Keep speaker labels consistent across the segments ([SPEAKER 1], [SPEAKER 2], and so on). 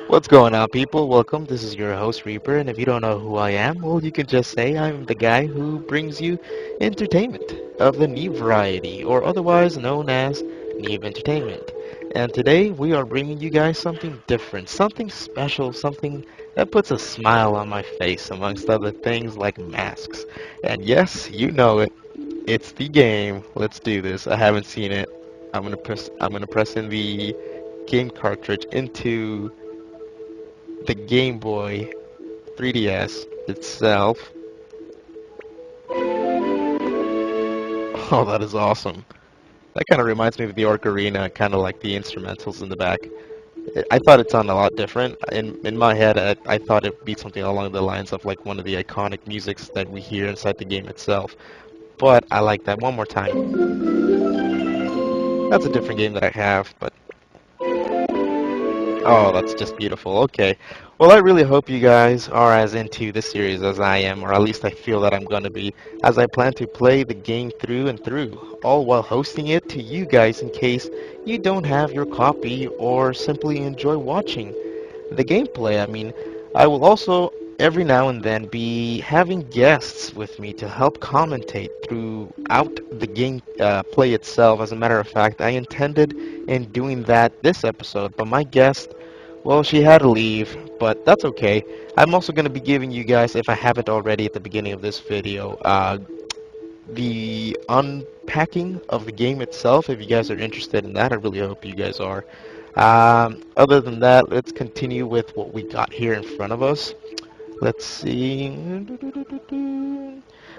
[SPEAKER 1] What's going on, people? Welcome. This is your host, Reaper, and if you don't know who I am, well, you can just say I'm the guy who brings you entertainment of the Noob variety, or otherwise known as Noob Entertainment. And today, we are bringing you guys something different, something special, something that puts a smile on my face, amongst other things like masks. And yes, you know it. It's the game. Let's do this. I haven't seen it. I'm gonna press in the game cartridge into the Game Boy 3DS itself. Oh, that is awesome. That kind of reminds me of the Ocarina, kind of like the instrumentals in the back. I thought it sounded a lot different. In my head, I thought it'd be something along the lines of like one of the iconic musics that we hear inside the game itself. But I like that. One more time. That's a different game that I have, but oh, that's just beautiful. Okay. Well, I really hope you guys are as into this series as I am, or at least I feel that I'm going to be, as I plan to play the game through and through, all while hosting it to you guys in case you don't have your copy or simply enjoy watching the gameplay. I mean, I will also every now and then be having guests with me to help commentate throughout the game play itself. As a matter of fact, I intended in doing that this episode, but my guest, well, she had to leave, but that's okay. I'm also going to be giving you guys, if I haven't already at the beginning of this video, the unpacking of the game itself. If you guys are interested in that, I really hope you guys are. Other than that, let's continue with what we got here in front of us. Let's see.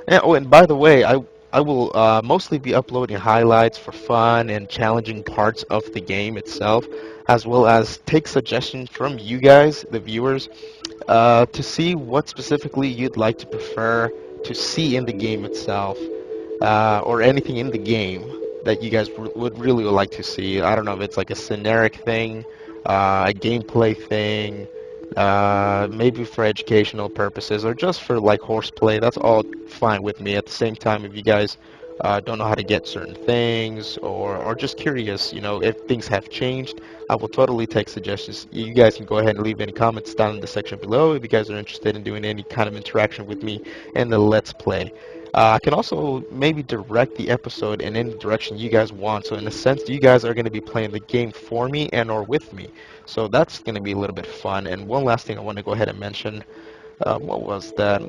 [SPEAKER 1] Yeah, oh, and by the way, I will mostly be uploading highlights for fun and challenging parts of the game itself, as well as take suggestions from you guys, the viewers, to see what specifically you'd like to prefer to see in the game itself, or anything in the game that you guys would really like to see. I don't know if it's like a scenaric thing, a gameplay thing, maybe for educational purposes or just for like horseplay. That's all fine with me. At the same time, if you guys don't know how to get certain things or just curious, if things have changed, I will totally take suggestions. You guys can go ahead and leave any comments down in the section below if you guys are interested in doing any kind of interaction with me in the Let's Play. I can also maybe direct the episode in any direction you guys want. So in a sense, you guys are going to be playing the game for me and or with me. So that's going to be a little bit fun. And one last thing I want to go ahead and mention. What was that?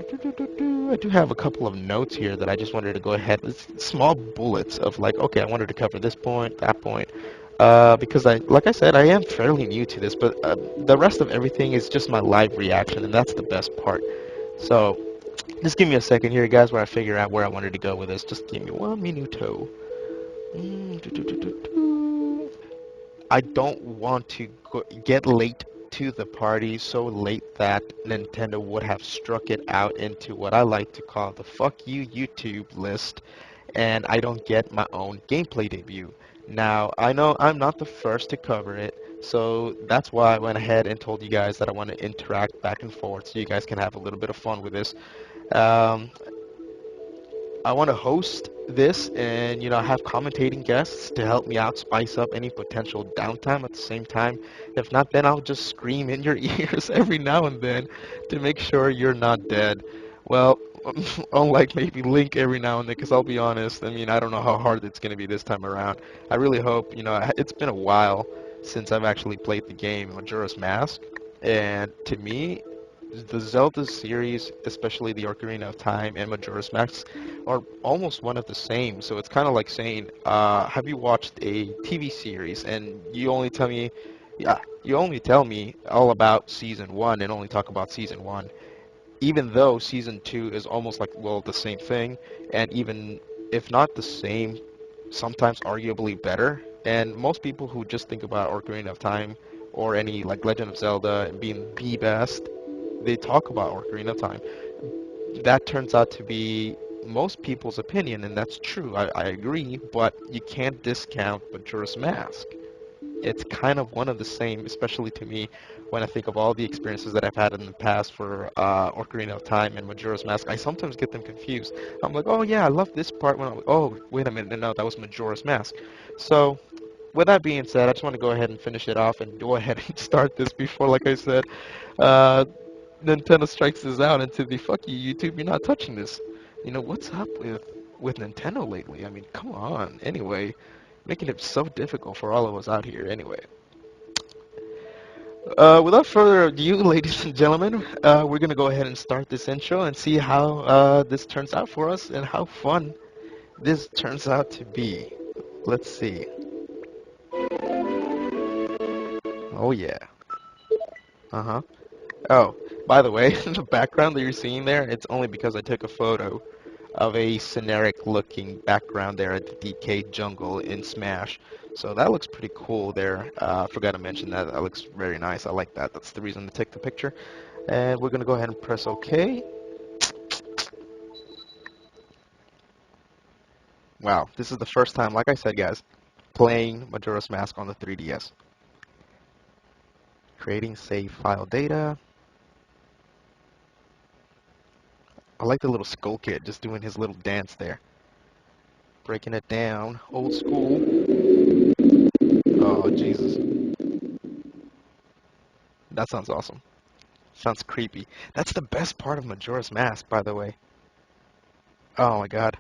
[SPEAKER 1] I do have a couple of notes here that I just wanted to go ahead. It's small bullets of like, okay, I wanted to cover this point, that point. Because like I said, I am fairly new to this, but the rest of everything is just my live reaction, and that's the best part. So just give me a second here, guys, where I figure out where I wanted to go with this. Just give me 1 minuto. I don't want to get late to the party, so late that Nintendo would have struck it out into what I like to call the fuck you YouTube list, and I don't get my own gameplay debut. Now, I know I'm not the first to cover it, so that's why I went ahead and told you guys that I want to interact back and forth so you guys can have a little bit of fun with this. Um, I want to host this and have commentating guests to help me out, spice up any potential downtime at the same time. If not, then I'll just scream in your ears every now and then to make sure you're not dead. Well, unlike maybe Link every now and then, because I'll be honest, I mean, I don't know how hard it's going to be this time around. I really hope, it's been a while since I've actually played the game Majora's Mask, and to me, the Zelda series, especially the Ocarina of Time and Majora's Mask, are almost one of the same. So it's kind of like saying, have you watched a TV series and you only tell me all about season one and only talk about season one, even though season two is almost like, well, the same thing, and even if not the same, sometimes arguably better. And most people who just think about Ocarina of Time or any like Legend of Zelda being the best, they talk about Ocarina of Time. That turns out to be most people's opinion, and that's true. I agree, but you can't discount Majora's Mask. It's kind of one of the same, especially to me, when I think of all the experiences that I've had in the past for Ocarina of Time and Majora's Mask. I sometimes get them confused. I'm like, oh yeah, I love this part. Oh, wait a minute, no, that was Majora's Mask. So with that being said, I just want to go ahead and finish it off and go ahead and start this before, like I said, uh, Nintendo strikes us out into the fuck you, YouTube, you're not touching this. You know, what's up with Nintendo lately? I mean, come on. Anyway, making it so difficult for all of us out here. Anyway, without further ado, ladies and gentlemen, we're gonna go ahead and start this intro and see how this turns out for us and how fun this turns out to be. Let's see. Oh yeah. Uh-huh. Oh, by the way, the background that you're seeing there, it's only because I took a photo of a generic looking background there at the DK jungle in Smash. So that looks pretty cool there. I forgot to mention that. That looks very nice. I like that. That's the reason to take the picture. And we're going to go ahead and press OK. Wow, this is the first time, like I said, guys, playing Majora's Mask on the 3DS. Creating save file data. I like the little Skull Kid just doing his little dance there. Breaking it down. Old school. Oh, Jesus. That sounds awesome. Sounds creepy. That's the best part of Majora's Mask, by the way. Oh my god.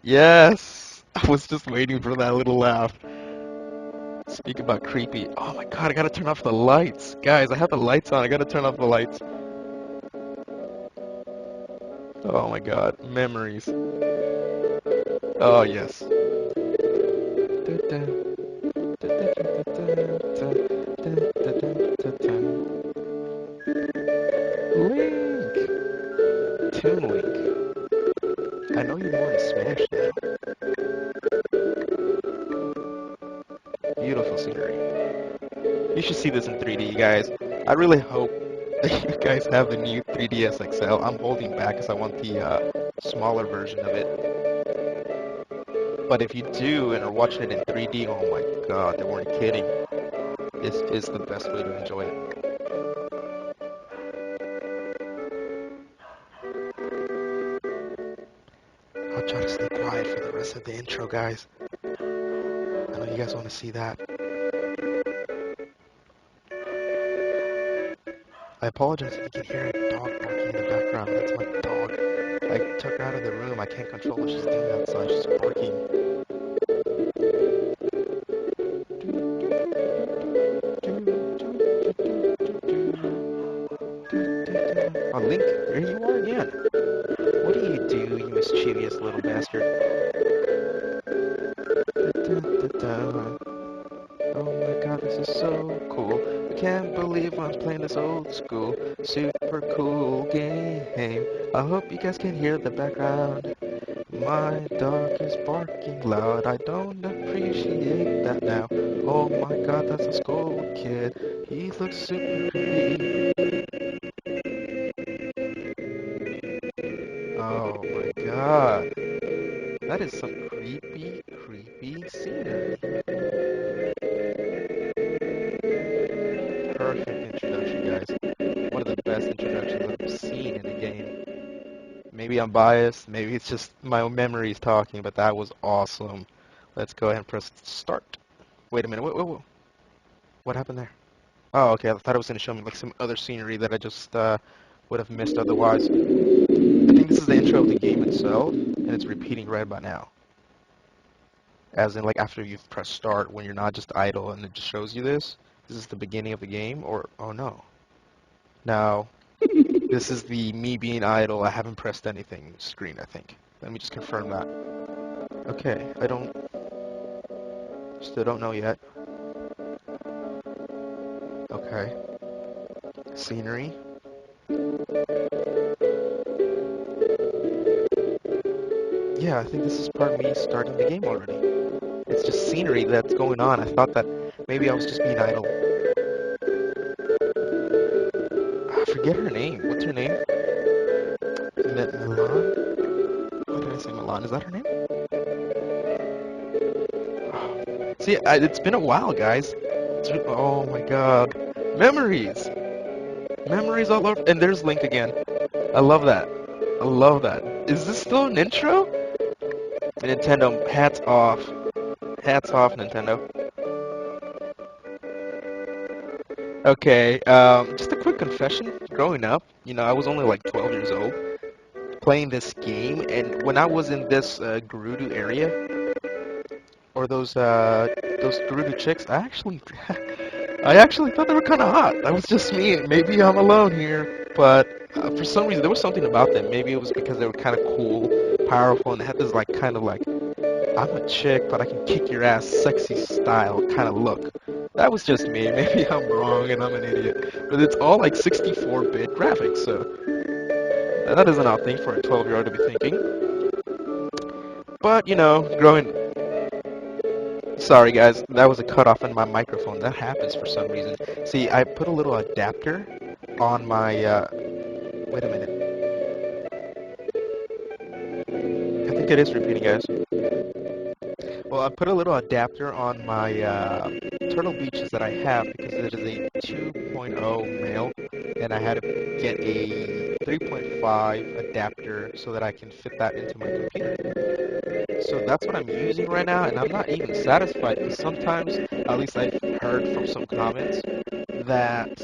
[SPEAKER 1] Yes! I was just waiting for that little laugh. Speak about creepy. Oh my god, I gotta turn off the lights. Guys, I have the lights on. I gotta turn off the lights. Oh my god. Memories. Oh, yes. Link! Toon Link. I know you're more in Smash now. Beautiful scenery. You should see this in 3D, you guys. I really hope that you guys have the new 3DS XL. I'm holding back because I want the smaller version of it. But if you do and are watching it in 3D, oh my god, they weren't kidding. This is the best way to enjoy it. I'll try to stay quiet for the rest of the intro, guys. I know you guys want to see that. I apologize if you can hear a dog barking in the background. That's my dog. I took her out of the room. I can't control what she's doing outside. She's barking. Oh, Link, here you are again. What do you do, you mischievous little bastard? Oh my god, this is so cool. I can't believe I'm playing this old school, super cool game. I hope you guys can hear the background. My dog is barking loud. I don't appreciate that now. Oh my god, that's a Skull Kid. He looks super creepy. Oh my god. That is some creepy, creepy scenery. Perfect introduction, guys. One of the best introductions I've seen in a game. Maybe I'm biased, maybe it's just my own memories talking, but that was awesome. Let's go ahead and press start. Wait a minute, whoa. What happened there? Oh, okay, I thought it was going to show me like some other scenery that I just would have missed otherwise. I think this is the intro of the game itself, and it's repeating right about now. As in, like, after you've pressed start, when you're not just idle and it just shows you this. This is the beginning of the game, or, oh no. Now, this is the me being idle, I haven't pressed anything screen, I think. Let me just confirm that. Okay, still don't know yet. Okay. Scenery. Yeah, I think this is part of me starting the game already. It's just scenery that's going on. I thought that maybe I was just being idle. I forget her name. What's her name? Milan? Why did I say Milan? Is that her name? Oh. See, it's been a while, guys. Oh my god. Memories! Memories all over. And there's Link again. I love that. I love that. Is this still an intro? Nintendo, hats off. Hats off, Nintendo. Okay, just a quick confession. Growing up, I was only like 12 years old playing this game, and when I was in this Gerudo area, or those Gerudo chicks, I actually thought they were kind of hot. That was just me. Maybe I'm alone here, but for some reason there was something about them. Maybe it was because they were kind of cool, powerful, and they had this like kind of like I'm a chick, but I can kick your ass, sexy style kind of look. That was just me. Maybe I'm wrong and I'm an idiot, but it's all like 64-bit graphics, so that is an odd thing for a 12-year-old to be thinking. But growing. Sorry guys, that was a cutoff in my microphone. That happens for some reason. See, I put a little adapter on my. Wait a minute. I think it is repeating, guys. Well, I put a little adapter on my Turtle Beaches that I have because it is a 2.0 male, and I had to get a 3.5 adapter so that I can fit that into my computer. So that's what I'm using right now, and I'm not even satisfied because sometimes, at least I've heard from some comments, that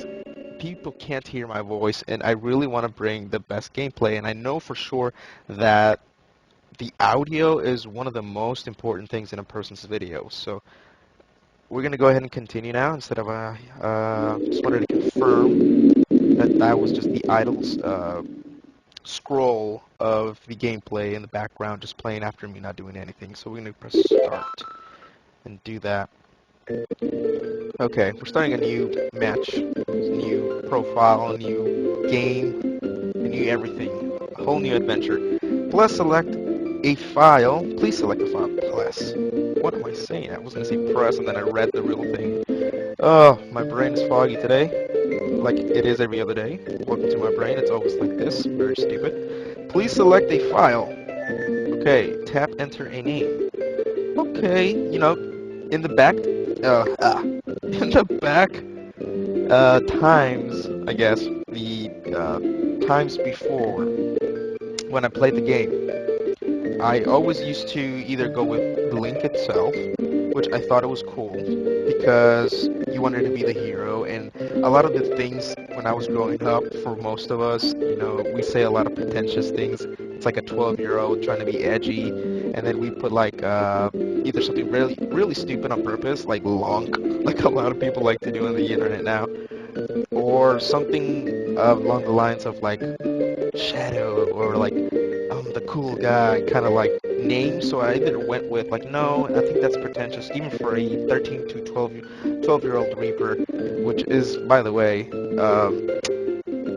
[SPEAKER 1] people can't hear my voice, and I really want to bring the best gameplay, and I know for sure that the audio is one of the most important things in a person's video. So we're going to go ahead and continue now instead of, just wanted to confirm that that was just the idle scroll of the gameplay in the background just playing after me not doing anything. So we're going to press start and do that. Okay, we're starting a new match, new profile, a new game, a new everything, a whole new adventure. Plus select a file. Please select a file. Plus. What am I saying? I was going to say press and then I read the real thing. Oh, my brain is foggy today, like it is every other day. Welcome to my brain. It's always like this. Very stupid. Please select a file. Okay, tap enter a name. Okay, in the back, in the back, times, I guess, the times before when I played the game, I always used to either go with the Link itself, which I thought it was cool because you wanted to be the hero, and a lot of the things when I was growing up, for most of us, we say a lot of pretentious things. It's like a 12-year-old trying to be edgy, and then we put like either something really, really stupid on purpose, like lonk, like a lot of people like to do on the internet now, or something along the lines of like Shadow or like the cool guy kind of like name. So I either went with like no, I think that's pretentious even for a 13 to 12-year-old Reaper, which is by the way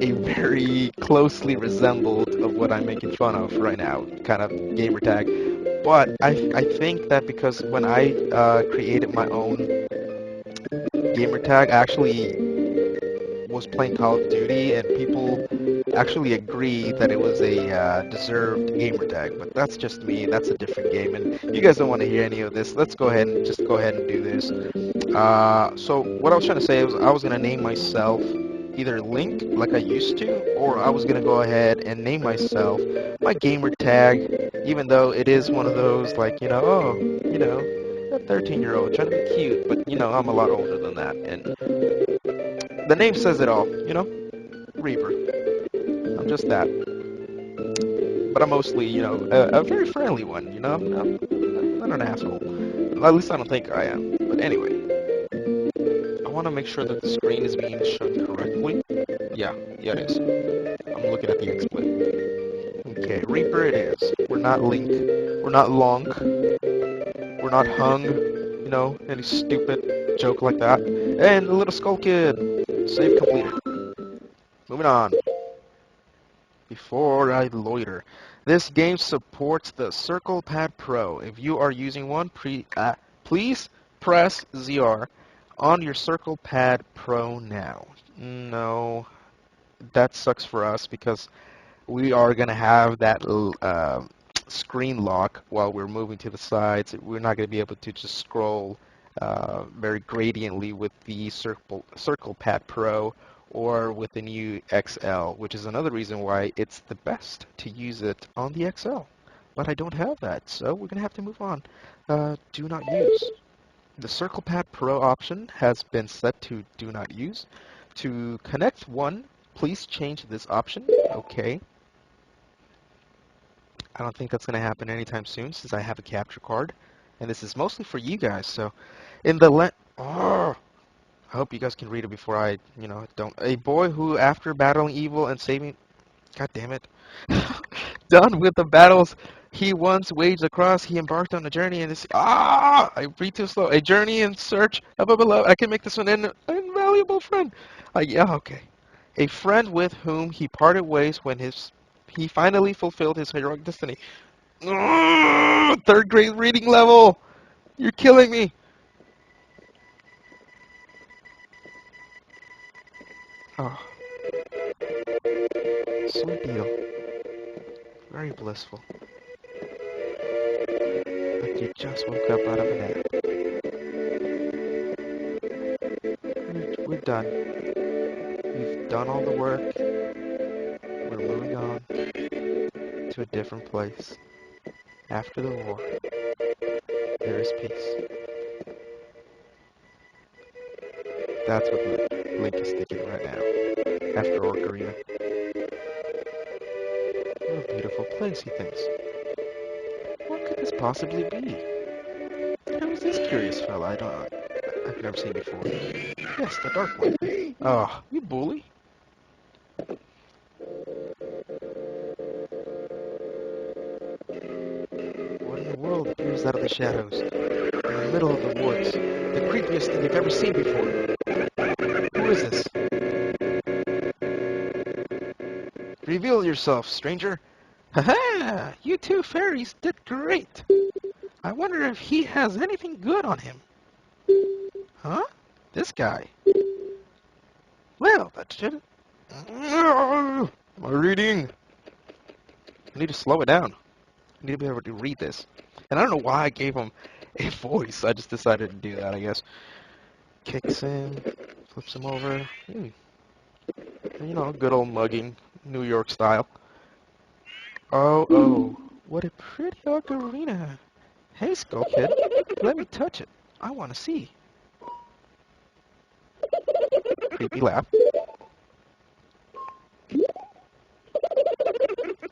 [SPEAKER 1] a very closely resembled of what I'm making fun of right now, kind of gamer tag. But I think that because when I created my own gamer tag, I actually was playing Call of Duty, and people actually agree that it was a deserved gamer tag. But that's just me. That's a different game, and you guys don't want to hear any of this. Let's go ahead and just go ahead and do this. So what I was trying to say was I was gonna name myself either Link, like I used to, or I was gonna go ahead and name myself my gamer tag, even though it is one of those like oh a 13-year-old trying to be cute, but I'm a lot older than that, and the name says it all, Reaper. I'm just that. But I'm mostly, a very friendly one, I'm not an asshole. At least I don't think I am. But anyway, I want to make sure that the screen is being shown correctly. Yeah, it is. I'm looking at the XSplit. Okay, Reaper it is. We're not Link. We're not Lonk. We're not Hung. Any stupid joke like that. And the little Skull Kid. Save completed. Moving on. Before I loiter, this game supports the Circle Pad Pro. If you are using one, please press ZR on your Circle Pad Pro now. No, that sucks for us because we are going to have that screen lock while we're moving to the sides. We're not going to be able to just scroll very gradiently with the Circle Pad Pro or with the new XL, which is another reason why it's the best to use it on the XL. but I don't have that, so we're gonna have to move on. Do not use. The Circle Pad Pro option has been set to do not use. To connect one, please change this option. Okay. I don't think that's gonna happen anytime soon since I have a capture card, and this is mostly for you guys. So, in the oh, I hope you guys can read it before I, don't. A boy who, after battling evil and saving, God damn it, done with the battles he once waged across, he embarked on a journey in this. I breathe too slow. A journey in search of a beloved. I can make this one an invaluable friend. Yeah, okay. A friend with whom he parted ways when he finally fulfilled his heroic destiny. Third grade reading level. You're killing me. Oh, sweet deal. Very blissful. Like you just woke up out of a nap. We're done. We've done all the work. We're moving on to a different place. After the war, there is peace. That's what Link is thinking right now. After Ocarina. What a beautiful place, he thinks. What could this possibly be? Who's this curious fella I've never seen before? Yes, the Dark One. Oh, you bully. What in the world appears out of the shadows? In the middle of the woods. The creepiest thing you've ever seen before. Who is this? Reveal yourself, stranger. Haha! You two fairies did great. I wonder if he has anything good on him. Huh? This guy. Well, that should... My reading. I need to slow it down. I need to be able to read this. And I don't know why I gave him a voice. I just decided to do that, I guess. Kicks him, flips him over. Good old mugging, New York style. Oh, what a pretty ocarina. Hey, Skull Kid, let me touch it. I want to see. Creepy laugh.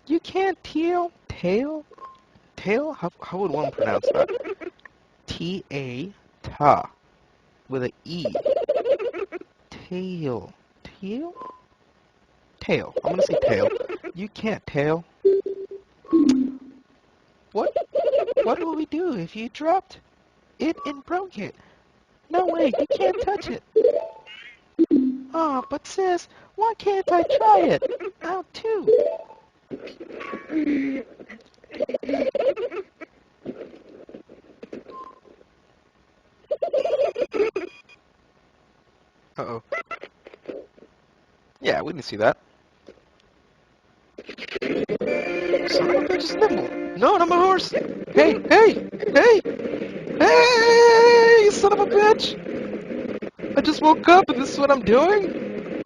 [SPEAKER 1] You can't tail? Tail? How would one pronounce that? T-A, ta, with an E. Tail. Tail? Tail. I'm gonna say tail. You can't tail. What will we do if you dropped it and broke it? No way, you can't touch it. Oh, but sis, why can't I try it? Out too. Uh-oh. Yeah, we didn't see that. Son of a bitch, Nimble. No, not my horse. Hey, hey, hey, hey, you son of a bitch. I just woke up and this is what I'm doing?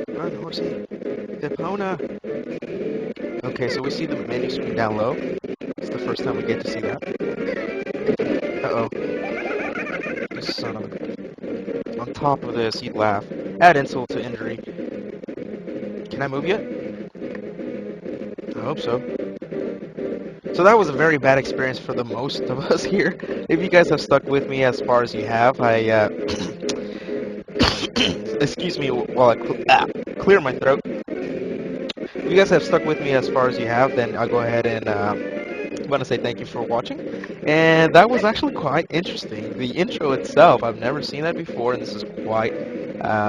[SPEAKER 1] Run, horsey. Epona. Okay, so we see the menu screen down low. It's the first time we get to see that. Uh-oh. This son of a... On top of this, he'd laugh. Add insult to injury. Can I move yet? I hope so. So that was a very bad experience for the most of us here. If you guys have stuck with me as far as you have, excuse me while I clear my throat. If you guys have stuck with me as far as you have, then I'll go ahead and I want to say thank you for watching. And that was actually quite interesting. The intro itself, I've never seen that before, and this is quite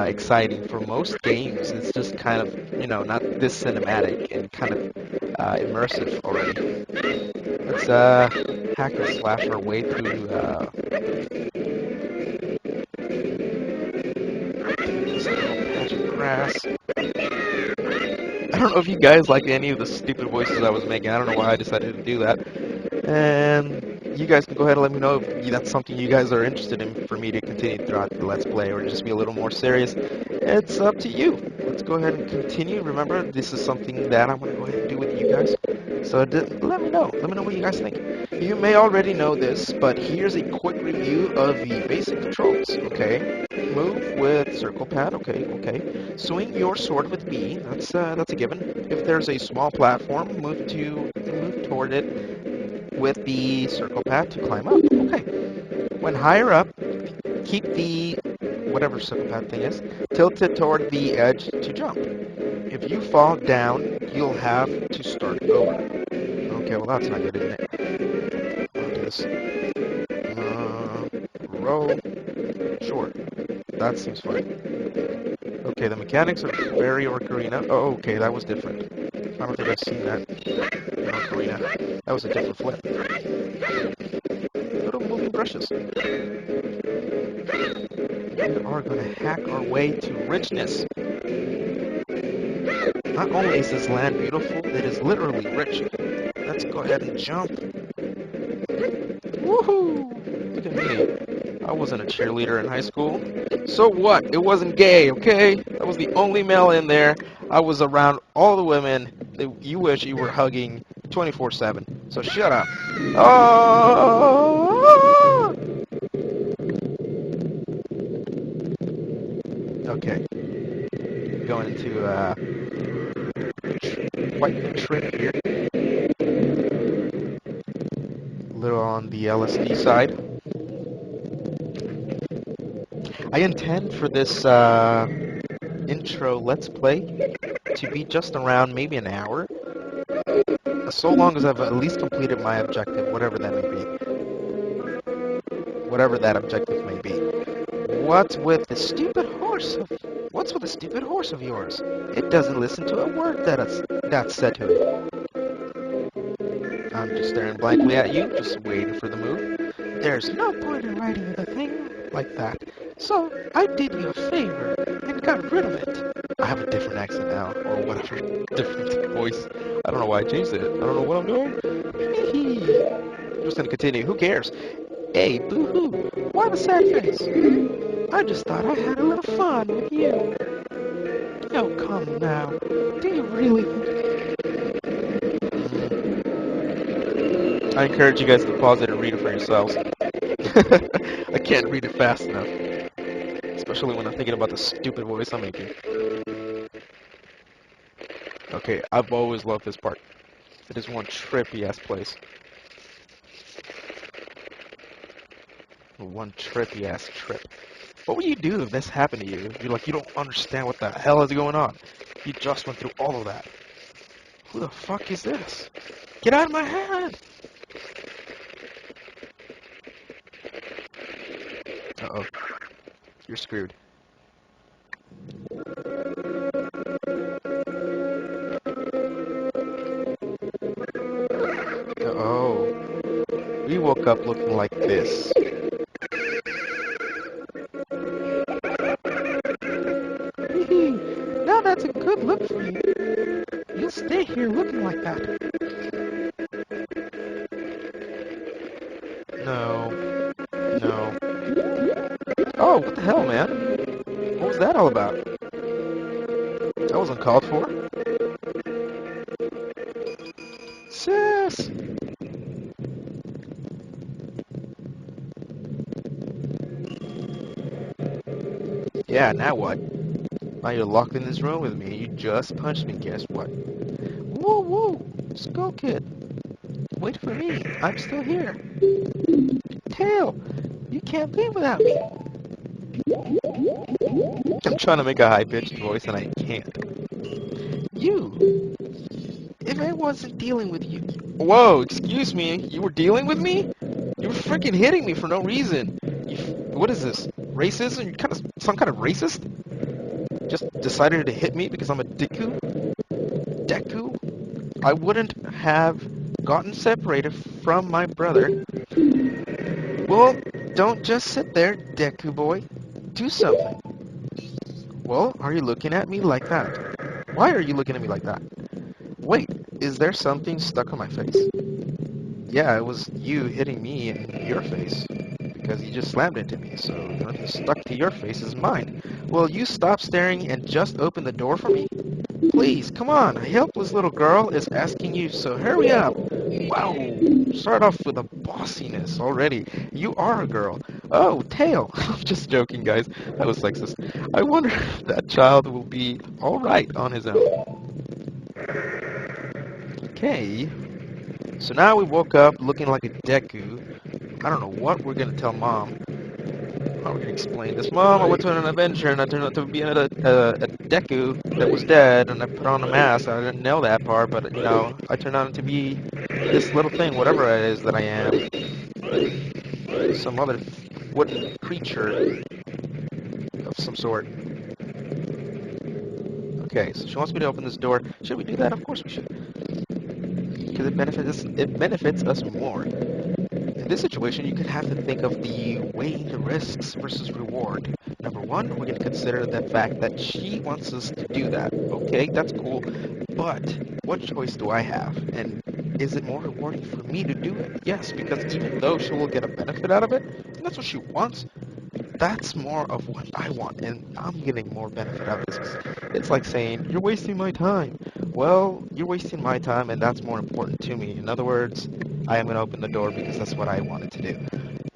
[SPEAKER 1] exciting. For most games, it's just kind of, not this cinematic and kind of immersive already. Let's hack and slash our way through this little patch of grass. I don't know if you guys like any of the stupid voices I was making. I don't know why I decided to do that. And you guys can go ahead and let me know if that's something you guys are interested in for me to continue throughout the Let's Play, or just be a little more serious. It's up to you. Let's go ahead and continue. Remember, this is something that I'm going to go ahead and do with you guys. So let me know. Let me know what you guys think. You may already know this, but here's a quick review of the basic controls, okay? Move with circle pad, okay. Swing your sword with B, that's a given. If there's a small platform, move toward it with the circle pad to climb up, okay. When higher up, keep the whatever circle pad thing is tilted toward the edge to jump. If you fall down, you'll have to start over. Okay, well that's not good, isn't it? I'll do this. Roll. Sure. That seems fine. Okay, the mechanics are very Ocarina. Oh, okay, that was different. I don't think I've seen that in Ocarina. That was a different flip. Little moving brushes. We are going to hack our way to richness. Not only is this land beautiful, it is literally rich. Let's go ahead and jump. Woohoo! Look at me. I wasn't a cheerleader in high school. So what? It wasn't gay, okay? I was the only male in there. I was around all the women that you wish you were hugging 24/7. So shut up. Oh! Okay. Going into quite the trip here. A little on the LSD side. I intend for this intro Let's Play to be just around maybe an hour, so long as I've at least completed my objective, whatever that may be. Whatever that objective may be. What's with the stupid horse of yours? It doesn't listen to a word that's said to it. I'm just staring blankly at you, just waiting for the move. There's no point in writing the thing like that, so I did you a favor and got rid of it. I have a different accent now, or whatever, different voice. I don't know why I changed it. I don't know what I'm doing. I'm just gonna continue. Who cares? Hey, boo-hoo, why the sad face? I just thought I had a little fun with you. Oh, come now. Do you really I encourage you guys to pause it and read it for yourselves. I can't read it fast enough. Especially when I'm thinking about the stupid voice I'm making. Okay, I've always loved this part. It is one trippy-ass place. One trippy-ass trip. What would you do if this happened to you? You're like, you don't understand what the hell is going on. You just went through all of that. Who the fuck is this? Get out of my head! Uh-oh. You're screwed. Uh-oh. We woke up looking like this. Now that's a good look for you. You'll stay here looking like that. No. No. Oh, what the hell, man? What was that all about? That wasn't called for. Sis! Yeah, now what? Now you're locked in this room with me. You just punched me. Guess what? Woo woo! Skull Kid! Wait for me. I'm still here. Tail! You can't leave without me. I'm trying to make a high-pitched voice and I can't. You! If I wasn't dealing with you... Whoa, excuse me. You were dealing with me? You were freaking hitting me for no reason. What is this? Racism? You're some kind of racist? Just decided to hit me because I'm a Deku? Deku? I wouldn't have gotten separated from my brother. Well, don't just sit there, Deku boy. Do something. Well, are you looking at me like that? Why are you looking at me like that? Wait, is there something stuck on my face? yeah, it was you hitting me in your face because you just slammed into me. So nothing stuck to your face is mine. Will you stop staring and just open the door for me? Please, come on. A helpless little girl is asking you, so hurry up. Wow, start off with a bossiness already. You are a girl. Oh, tail. I'm just joking, guys. That was sexist. I wonder if that child will be alright on his own. Okay. So now we woke up looking like a Deku. I don't know what we're gonna tell Mom. How are we gonna explain this? Mom, I went to an adventure and I turned out to be a Deku that was dead, and I put on a mask. I didn't know that part, but you know, I turned out to be this little thing, whatever it is that I am, some other wooden creature of some sort. Okay, so she wants me to open this door. Should we do that? Of course we should, because it benefits us more. In this situation, you could have to think of the weighing the risks versus reward. Number one, we're going to consider the fact that she wants us to do that. Okay, that's cool. But what choice do I have? And is it more rewarding for me to do it? Yes, because even though she will get a benefit out of it, and that's what she wants, that's more of what I want, and I'm getting more benefit out of this. It's like saying, you're wasting my time. Well, you're wasting my time, and that's more important to me. In other words, I am going to open the door because that's what I wanted to do.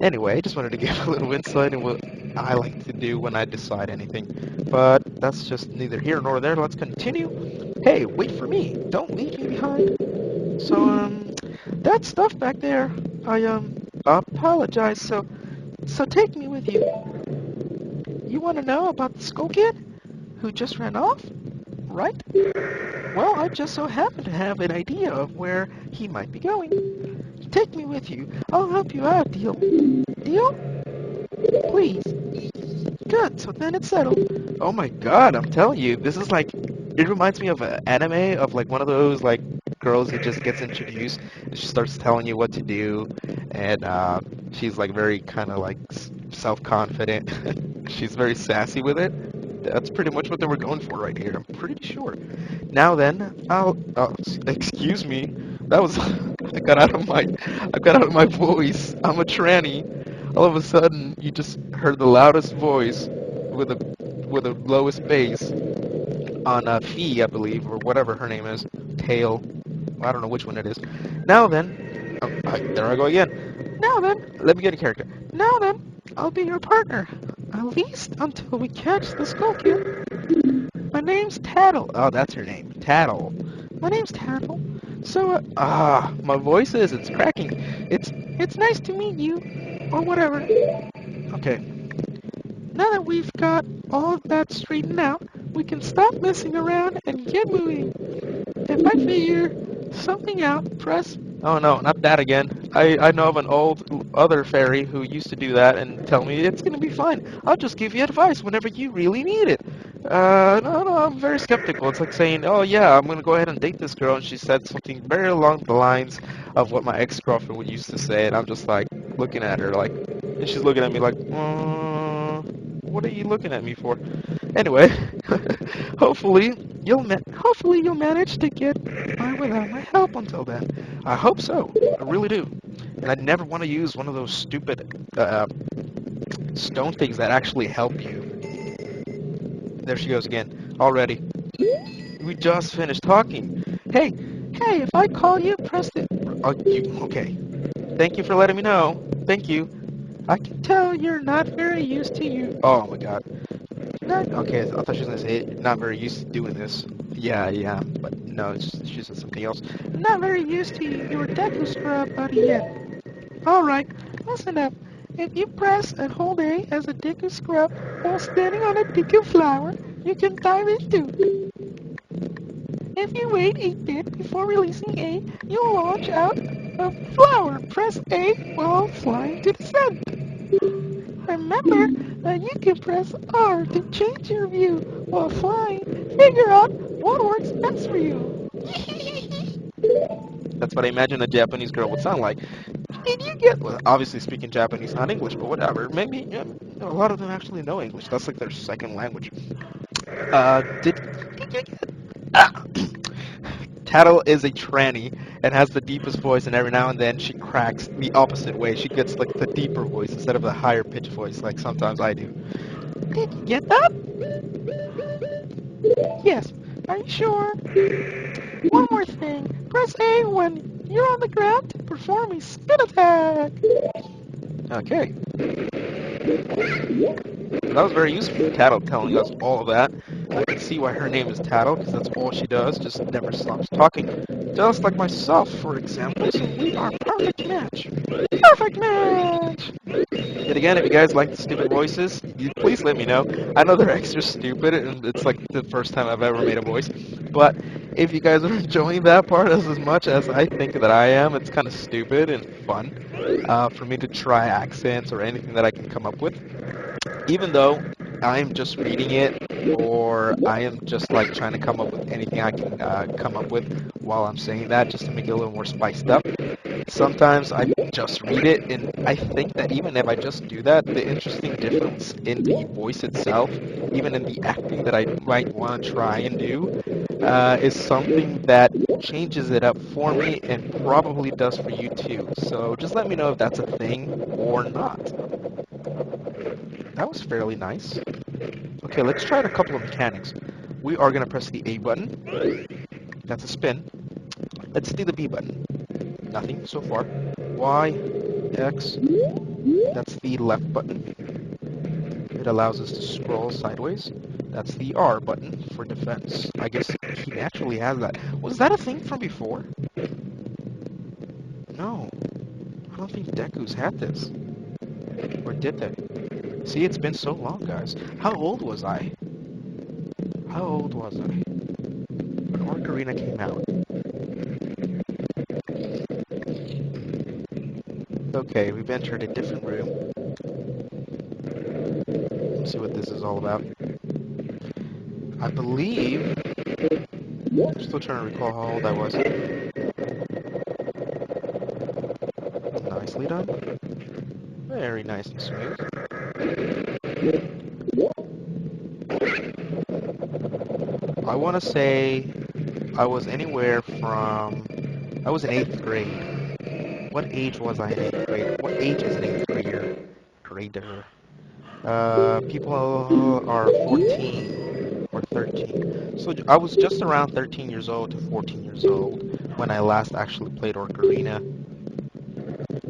[SPEAKER 1] Anyway, I just wanted to give a little insight in what I like to do when I decide anything. But that's just neither here nor there. Let's continue. Hey, wait for me. Don't leave me behind. So, that stuff back there, I, apologize. So take me with you. You want to know about the Skull Kid who just ran off, right? Well, I just so happen to have an idea of where he might be going. Take me with you. I'll help you out, deal? Deal? Please. Good, so then it's settled. Oh my god, I'm telling you, this is like, it reminds me of an anime of like one of those like girls who just gets introduced and she starts telling you what to do, and she's like very kind of like self-confident. She's very sassy with it. That's pretty much what they were going for right here, I'm pretty sure. Now then, excuse me. That was, I got out of my voice. I'm a tranny. All of a sudden, you just heard the loudest voice with a lowest bass on Fee, I believe, or whatever her name is. Tail. I don't know which one it is. Now then, there I go again. Now then, let me get a character. Now then, I'll be your partner. At least until we catch the Skull Kid. My name's Tattle. Oh, that's her name. Tattle. My name's Tattle. So, my voice it's cracking. It's nice to meet you. Or whatever. Okay. Now that we've got all of that straightened out, we can stop messing around and get moving. If I figure something out, press... Oh no, not that again. I know of an old other fairy who used to do that and tell me it's gonna be fine. I'll just give you advice whenever you really need it. No, I'm very skeptical. It's like saying, oh yeah, I'm gonna go ahead and date this girl, and she said something very along the lines of what my ex-girlfriend would used to say, and I'm just like looking at her like, and she's looking at me like, what are you looking at me for? Anyway, hopefully you'll manage to get by without my help until then. I hope so. I really do. And I never want to use one of those stupid stone things that actually help you. There she goes again. Already. We just finished talking. Hey, if I call you, press the... Okay. Thank you for letting me know. Thank you. I can tell you're not very used to you. Oh my god. Not okay. I thought she was gonna say not very used to doing this. Yeah, but no, she said something else. Not very used to your Deku scrub buddy yet. All right, listen up. If you press and hold A as a Deku scrub while standing on a Deku flower, you can dive into. If you wait a bit before releasing A, you'll launch out of the flower. Press A while flying to the sun. Remember that you can press R to change your view while flying. Figure out what works best for you. That's what I imagine a Japanese girl would sound like. Did you get... Well, obviously speaking Japanese, not English, but whatever. Maybe a lot of them actually know English. That's like their second language. Did you get... Tattle is a tranny and has the deepest voice, and every now and then she cracks the opposite way. She gets like the deeper voice instead of the higher pitched voice, like sometimes I do. Did you get that? Yes. Are you sure? One more thing. Press A when you're on the ground to perform a spin attack. Okay. So that was very useful. Tattle telling us all of that. I can see why her name is Tattle, because that's all she does, just never stops talking. Just like myself, for example, so we are perfect match. Perfect match! Yet again, if you guys like the stupid voices, please let me know. I know they're extra stupid, and it's like the first time I've ever made a voice. But if you guys are enjoying that part as much as I think that I am, it's kind of stupid and fun for me to try accents or anything that I can come up with. Even though I'm just reading it, or I am just like trying to come up with anything I can come up with while I'm saying that, just to make it a little more spiced up. Sometimes I just read it, and I think that even if I just do that, the interesting difference in the voice itself, even in the acting that I might want to try and do, is something that changes it up for me and probably does for you too. So just let me know if that's a thing or not. That was fairly nice. Okay, let's try out a couple of mechanics. We are going to press the A button. That's a spin. Let's do the B button. Nothing so far. Y, X, that's the left button. It allows us to scroll sideways. That's the R button for defense. I guess he naturally has that. Was that a thing from before? No. I don't think Deku's had this. Or did they? See, it's been so long, guys. How old was I? How old was I when Ocarina came out? Okay, we've entered a different room. Let's see what this is all about. I believe... I'm still trying to recall how old I was. Nicely done. Very nice and smooth. I want to say I was anywhere from... I was in 8th grade. What age was I in 8th grade? What age is an 8th grader? Grader. People are 14 or 13. So I was just around 13 years old to 14 years old when I last actually played Ocarina.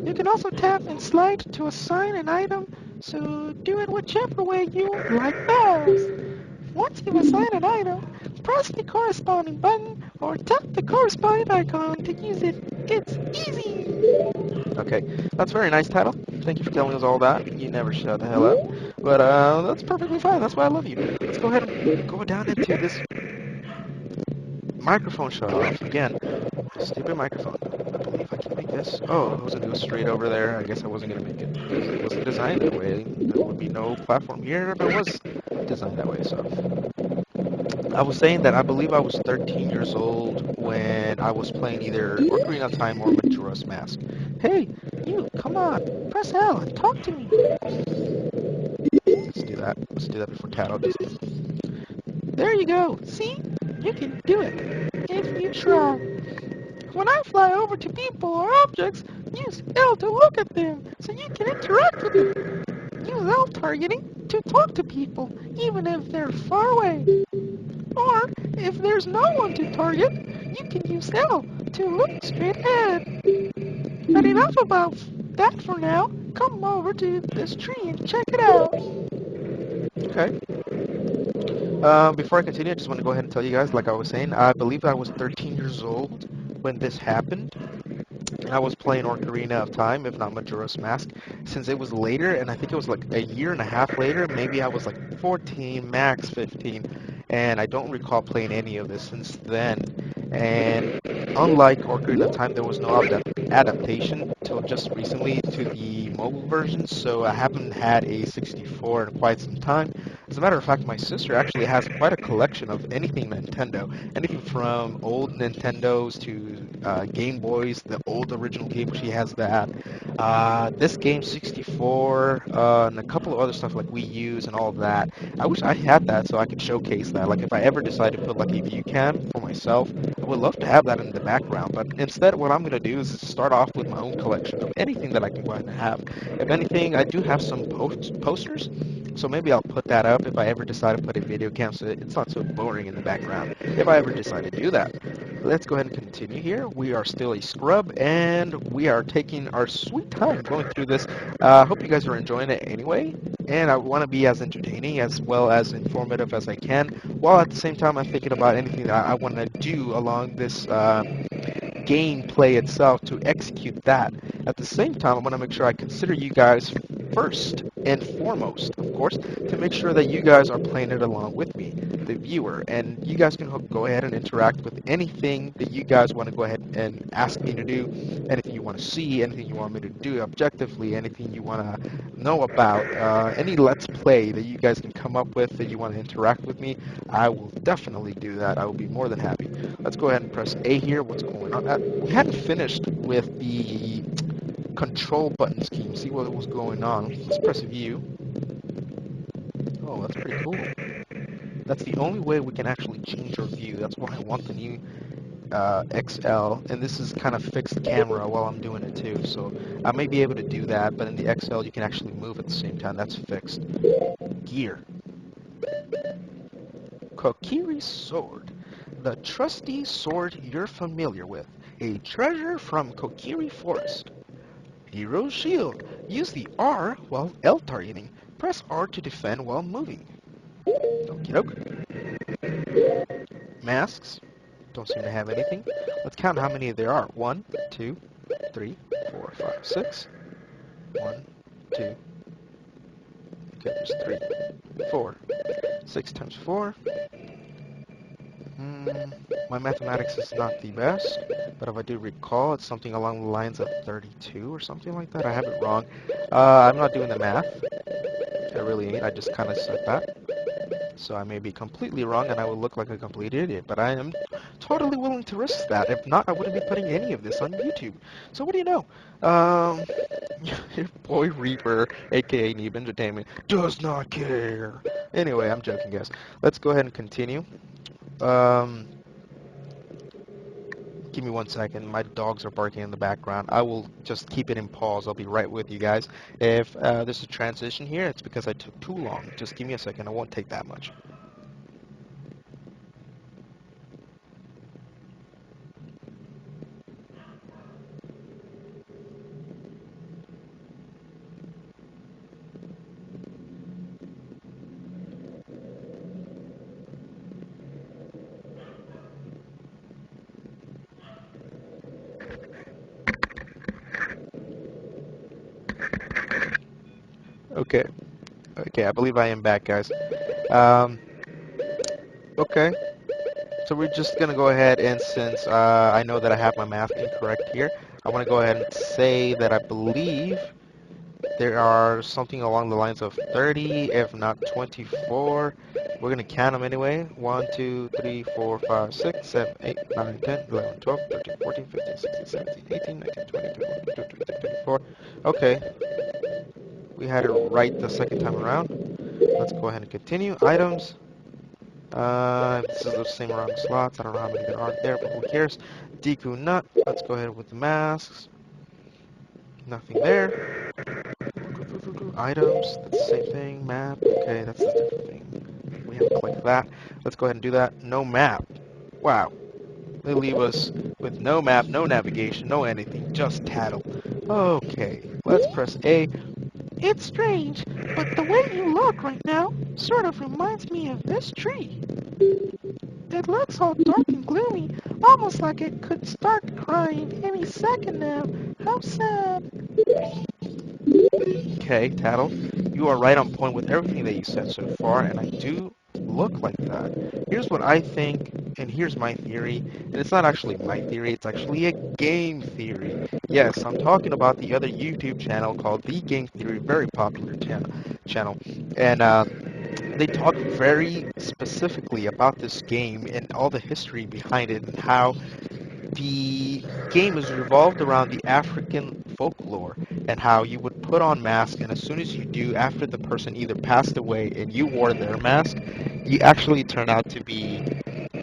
[SPEAKER 1] You can also tap and slide to assign an item, so do it whichever way you like best. Once you've assigned an item, press the corresponding button or tap the corresponding icon to use it. It's easy! Okay, that's very nice, Title. Thank you for telling us all that. You never shut the hell up. But, that's perfectly fine. That's why I love you. Let's go ahead and go down into this microphone shut off. Again, stupid microphone. I believe I can make this. Oh, it wasn't go straight over there. I guess I wasn't going to make it. It wasn't designed that way. There would be no platform here if it was designed that way, so... I was saying that I believe I was 13 years old when I was playing either Ocarina of Time or Majora's Mask. Hey, you, come on, press L and talk to me. Let's do that. Let's do that before Tato does it. There you go. See? You can do it. If you try. When I fly over to people or objects, use L to look at them so you can interact with them. Use L targeting to talk to people, even if they're far away. Or, if there's no one to target, you can use L to look straight ahead. But enough about that for now. Come over to this tree and check it out. Okay. Before I continue, I just want to go ahead and tell you guys, like I was saying, I believe I was 13 years old when this happened. I was playing Ocarina of Time, if not Majora's Mask, since it was later, and I think it was like a year and a half later. Maybe I was like 14, max 15, and I don't recall playing any of this since then. And unlike Ocarina of Time, there was no adaptation till just recently to the mobile version, so I haven't had a 64 in quite some time. As a matter of fact, my sister actually has quite a collection of anything Nintendo. Anything from old Nintendos to Game Boys, the old original Game Boy, she has that. This game 64, and a couple of other stuff like Wii U's and all of that. I wish I had that so I could showcase that. Like if I ever decide to put like a view cam for myself, I would love to have that in the background, but instead what I'm going to do is start off with my own collection of anything that I can go ahead and have. If anything, I do have some posters, so maybe I'll put that up if I ever decide to put a video cam so it's not so boring in the background, if I ever decide to do that. Let's go ahead and continue here. We are still a scrub, and we are taking our sweet time going through this. Hope you guys are enjoying it anyway, and I want to be as entertaining as well as informative as I can, while at the same time I'm thinking about anything that I want to do along this gameplay itself to execute that. At the same time, I want to make sure I consider you guys first and foremost, of course, to make sure that you guys are playing it along with me, the viewer, and you guys can go ahead and interact with anything that you guys want to go ahead and ask me to do, anything you want to see, anything you want me to do objectively, anything you want to know about, any let's play that you guys can come up with that you want to interact with me, I will definitely do that. I will be more than happy. Let's go ahead and press A here. What's going on? We hadn't finished with the control button scheme. See what was going on. Let's press view. Oh, that's pretty cool. That's the only way we can actually change our view. That's why I want the new XL, and this is kind of fixed camera while I'm doing it too, so I may be able to do that, but in the XL you can actually move at the same time. That's fixed. Gear. Kokiri's sword. The trusty sword you're familiar with. A treasure from Kokiri Forest. Hero's shield. Use the R while L targeting. Press R to defend while moving. Okie doke. Masks. Don't seem to have anything. Let's count how many there are. 1, 2, 3, 4, 5, 6. 1, 2. Okay, there's 3, 4. 6 times 4. My mathematics is not the best, but if I do recall, it's something along the lines of 32 or something like that. I have it wrong. I'm not doing the math. I really ain't. I just kind of said that. So I may be completely wrong and I will look like a complete idiot, but I am totally willing to risk that. If not, I wouldn't be putting any of this on YouTube. So what do you know? Your boy Reaper, aka Noob Entertainment, does not care. Anyway, I'm joking, guys. Let's go ahead and continue. Give me 1 second. My dogs are barking in the background. I will just keep it in pause. I'll be right with you guys. If there's a transition here, it's because I took too long. Just give me a second. I won't take that much. Okay. Okay, I believe I am back, guys. Um, okay. So we're just going to go ahead and since I know that I have my math incorrect here, I want to go ahead and say that I believe there are something along the lines of 30, if not 24. We're going to count them anyway. 1, 2, 3, 4, 5, 6, 7, 8, 9, 10, 11, 12, 13, 14, 15, 16, 17, 18, 19, 20, 21, 22, 23, 24. Okay. We had it right the second time around. Let's go ahead and continue. Items. This is the same around the slots. I don't know how many there are there, but who cares? Deku Nut. Let's go ahead with the masks. Nothing there. Items. That's the same thing. Map. Okay, that's a different thing. We haven't clicked that. Let's go ahead and do that. No map. Wow. They leave us with no map, no navigation, no anything. Just tattle. Okay. Let's press A. It's strange, but the way you look right now sort of reminds me of this tree. It looks all dark and gloomy, almost like it could start crying any second now. How sad. Okay, Tattle, you are right on point with everything that you said so far, and I do look like that. Here's what I think, and here's my theory, and it's not actually my theory, it's actually a game theory. Yes, I'm talking about the other YouTube channel called The Game Theory, very popular channel, and they talk very specifically about this game and all the history behind it and how the game is revolved around the African folklore and how you would put on mask, and as soon as you do, after the person either passed away and you wore their mask, you actually turn out to be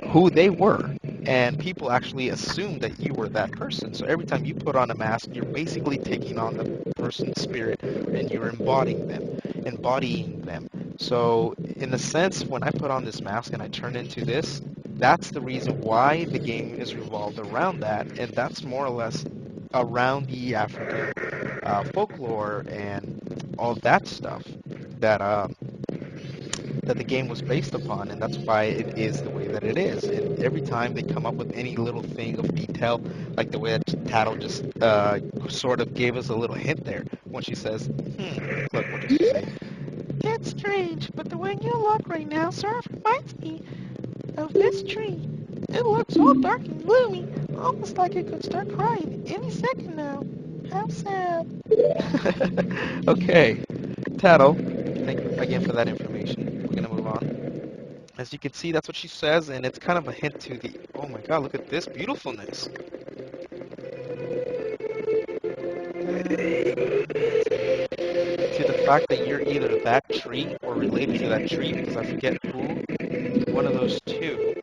[SPEAKER 1] who they were. and people actually assume that you were that person. So every time you put on a mask, you're basically taking on the person's spirit and you're embodying them. So in a sense, when I put on this mask and I turn into this, that's the reason why the game is revolved around that, and that's more or less around the African folklore and all that stuff that that the game was based upon, and that's why it is the way that it is. And every time they come up with any little thing of detail, like the way that Tattle just sort of gave us a little hint there when she says, look, what does she say? It's strange, but the way you look right now sort of reminds me of this tree. It looks all dark and gloomy, almost like it could start crying any second now. How sad. Okay, Tattle, thank you again for that information. We're gonna move on. As you can see, that's what she says, and it's kind of a hint to the, oh my god, look at this beautifulness. To the fact that you're either that tree or related to that tree, because I forget who, one of those two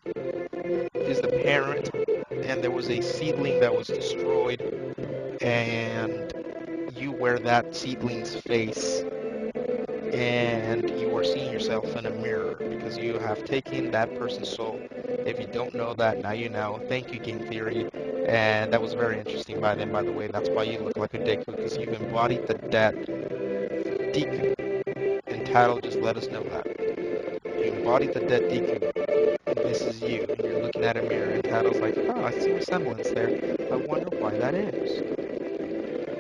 [SPEAKER 1] is the parent, and there was a seedling that was destroyed, and you wear that seedling's face, and you are seeing yourself in a mirror because you have taken that person's soul. If you don't know that, now you know. Thank you, Game Theory. And that was very interesting by them, by the way. That's why you look like a Deku, because you've embodied the dead Deku. And Tattle just let us know that. You embodied the dead Deku. And this is you. And you're looking at a mirror, and Tattle's like, oh, I see a resemblance there. I wonder why that is.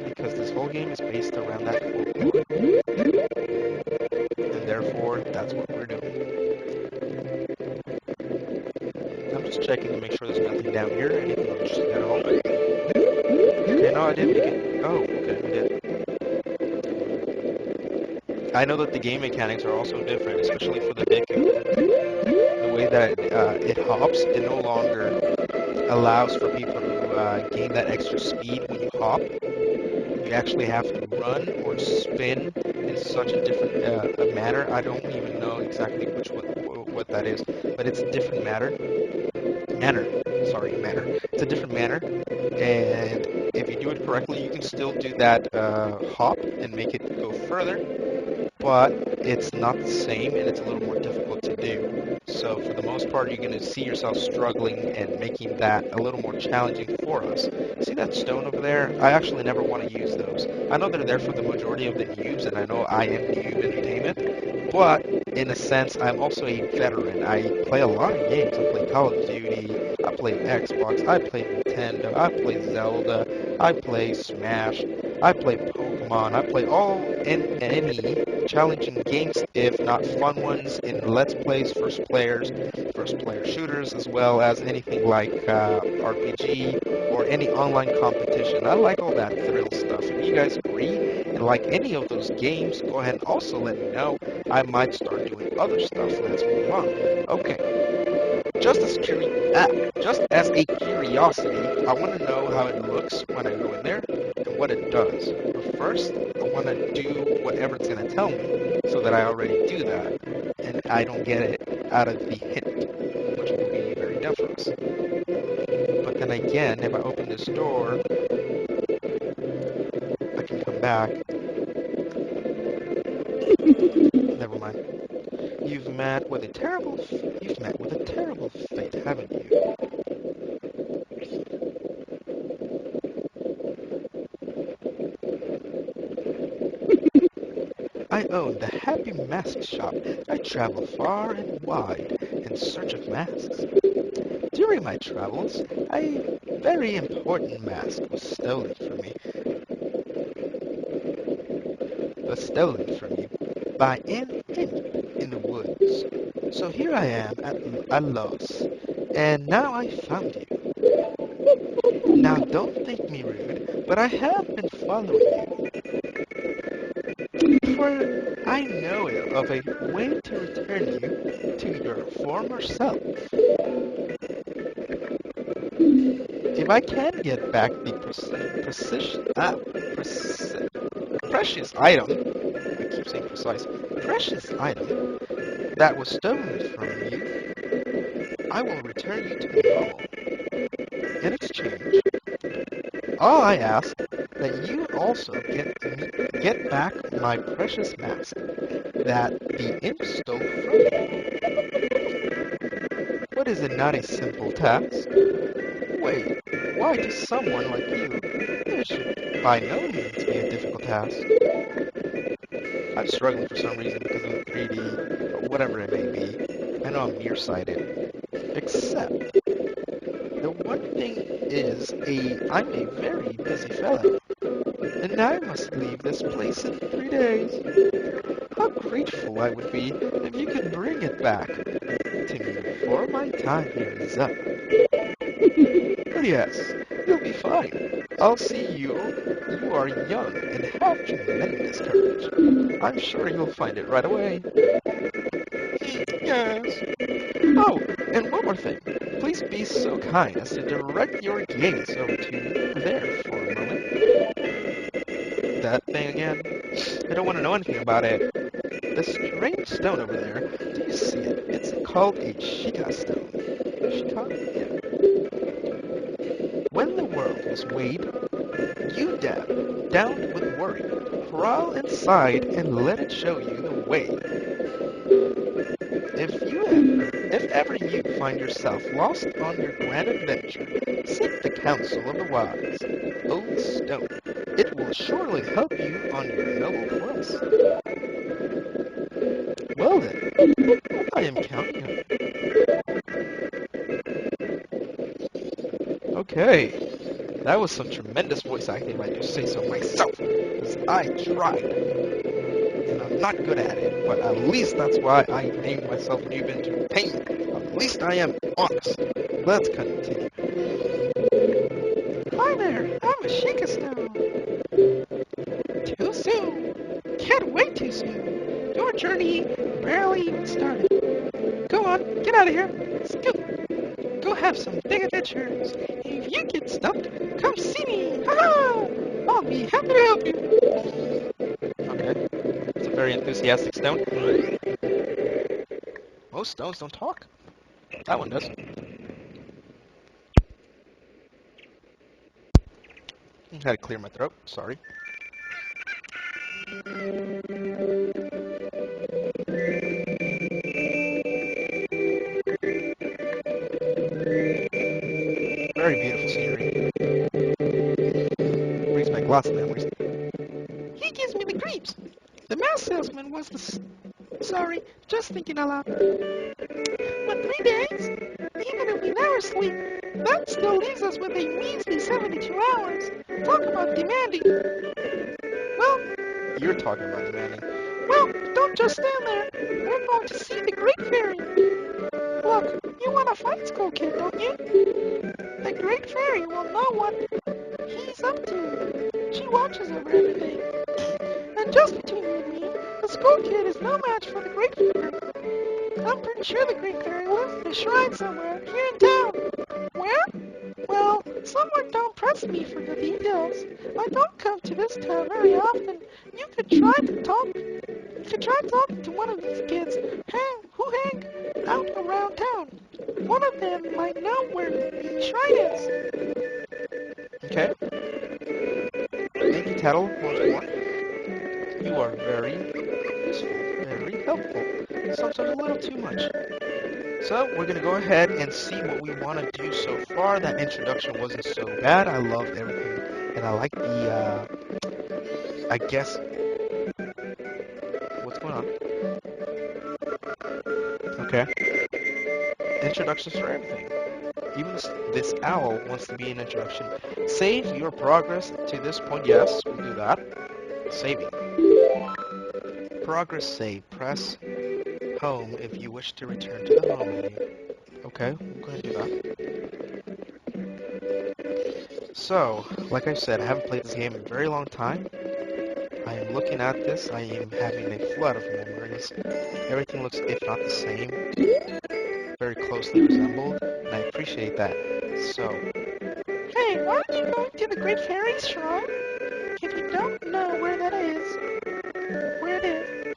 [SPEAKER 1] Because this whole game is based around that folklore. And therefore, that's what we're doing. I'm just checking to make sure there's nothing down here, anything interesting at all. Okay, no, I didn't make it. Oh, okay, I did. I know that the game mechanics are also different, especially for the Deku. The way that it hops, it no longer allows for people to gain that extra speed when you hop. You actually have to run or spin in such a different manner. I don't even know exactly what that is, but it's a different manner. It's a different manner, and if you do it correctly, you can still do that hop and make it go further, but it's not the same, and it's a little more difficult to do. So for the most part, you're going to see yourself struggling and making that a little more challenging for us. See that stone over there? I actually never want to use those. I know they're there for the majority of the noobs, and I know I am Noob Entertainment, but in a sense, I'm also a veteran. I play a lot of games. I play Call of Duty, I play Xbox, I play Nintendo, I play Zelda, I play Smash, I play Pokemon, I play all and any challenging games, if not fun ones, in Let's Plays, first player shooters, as well as anything like RPG or any online competition. I like all that thrill stuff. If you guys agree and like any of those games, go ahead and also let me know. I might start doing other stuff. Let's move on. Okay. Just as a curiosity, I want to know how it looks when I go in there and what it does. But first, I want to do whatever it's going to tell me so that I already do that and I don't get it out of the hint, which will be very dumb for us. But then again, if I open this door, I can come back. Never mind. You've met with a terrible fate, haven't you? I own the Happy Mask Shop. I travel far and wide in search of masks. During my travels, a very important mask was stolen from me by an imp in the woods. So here I am at a loss, and now I found you. Now don't think me rude, but I have been following you, for I know of a way to return you to your former self. If I can get back the precious item, I keep saying precise, precious item that was stolen from you, I will return you to normal. in exchange, all I ask that you also get back my precious mask that the imp stole from me. But is it not a simple task? Wait, why to someone like you, it should by no means be a difficult task. I'm struggling for some reason because of the 3D, or whatever it may be. I know I'm nearsighted. Except, the one thing is, I'm a very busy fellow, and I must leave this place in 3 days. How grateful I would be if you could bring it back to me for my time here in Zelda. But yes, you'll be fine. I'll see you. You are young and have tremendous courage. I'm sure you'll find it right away. Yes. Oh, and one more thing. Please be so kind as to direct your gaze over to there for a moment. That thing again? I don't want to know anything about it. The strange stone over there, do you see it? It's called a Shika stone. Shika? Yeah. When the world was weighed, you down with worry. Crawl inside and let it show you the way. If ever you find yourself lost on your grand adventure, seek the counsel of the wise. Old stone. It will surely help you on your noble quest. Well then, I am counting on you. Okay, that was some tremendous voice acting, if I do say so myself, because I tried, and I'm not good at it, but at least that's why I named myself Noob Entertainment. At least I am honest. Let's continue. Hi there, I'm a Sheikah Stone. Too soon. Can't wait too soon. Your journey barely even started. Go on, get out of here. Scoot. Go have some big adventures. If you get stumped, come see me. Ha! I'll be happy to help you. Okay. It's a very enthusiastic stone. Most stones don't talk. That one does. I had to clear my throat. Sorry. Very beautiful scenery. Brings back lots of memories. He gives me the creeps. The mouse salesman was the... Sorry, just thinking out loud. But 3 days? Even if we never sleep, that still leaves us with a measly 72 hours. Talk about demanding. Well, you're talking about demanding. Well, don't just stand there. We're going to see the Great Fairy. Look, you want to fight Skull Kid, don't you? The Great Fairy will know what he's up to. She watches over everything. And just between you and me, the Skull Kid is no match for the Great Fairy. I'm pretty sure the Great Fairy lives in a shrine somewhere here in town. Where? Well, someone don't press me for the details. I don't come to this town very often. You could try talking to one of these kids who hang out around town. One of them might know where the shrine is. Okay. Thank you, Tattle, once more. You are very useful, very helpful. Sometimes a little too much. So we're gonna go ahead and see what we want to do so far. That introduction wasn't so bad. I loved everything, and I like the. I guess. What's going on? Okay. Introductions for everything. Even this owl wants to be an introduction. Save your progress to this point. Yes, we'll do that. Saving. Progress save. Press home if you wish to return to the home menu. Okay, we're going to do that. So, like I said, I haven't played this game in a very long time. I am looking at this. I am having a flood of memories. Everything looks, if not the same, very closely resembled, and I appreciate that. So, hey, aren't you going to the Great Fairy's shrine? If you don't know where it is,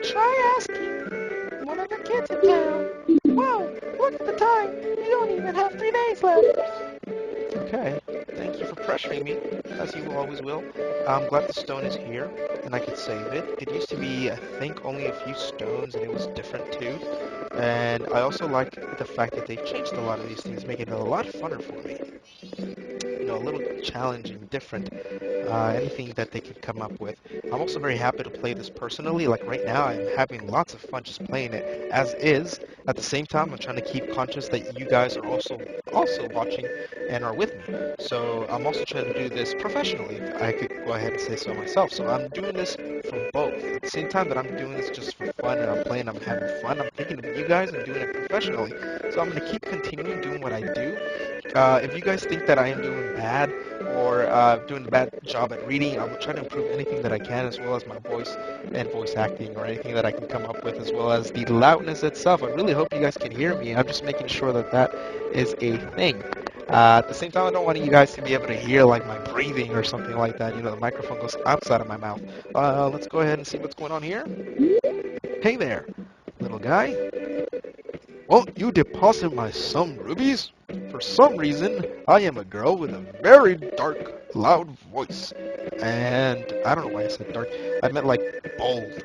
[SPEAKER 1] try asking one of the kids in town. Whoa, look at the time. You don't even have 3 days left. Okay. Okay. Thank you for pressuring me, as you always will. I'm glad the stone is here, and I could save it. It used to be, I think, only a few stones, and it was different too. And I also like the fact that they've changed a lot of these things, making it a lot funner for me. A little challenging, different, anything that they could come up with. I'm also very happy to play this personally. Like right now, I'm having lots of fun just playing it as is. At the same time, I'm trying to keep conscious that you guys are also watching and are with me. So I'm also trying to do this professionally, if I could go ahead and say so myself. So I'm doing this for both. At the same time that I'm doing this just for fun and I'm playing, I'm having fun, I'm thinking of you guys and doing it professionally. So I'm going to keep continuing doing what I do. If you guys think that I am doing bad or doing a bad job at reading, I will try to improve anything that I can, as well as my voice and voice acting, or anything that I can come up with, as well as the loudness itself. I really hope you guys can hear me. I'm just making sure that that is a thing. At the same time, I don't want you guys to be able to hear like my breathing or something like that. The microphone goes outside of my mouth. Let's go ahead and see what's going on here. Hey there, little guy. Won't you deposit some rubies? For some reason, I am a girl with a very dark, loud voice. And I don't know why I said dark. I meant like bold.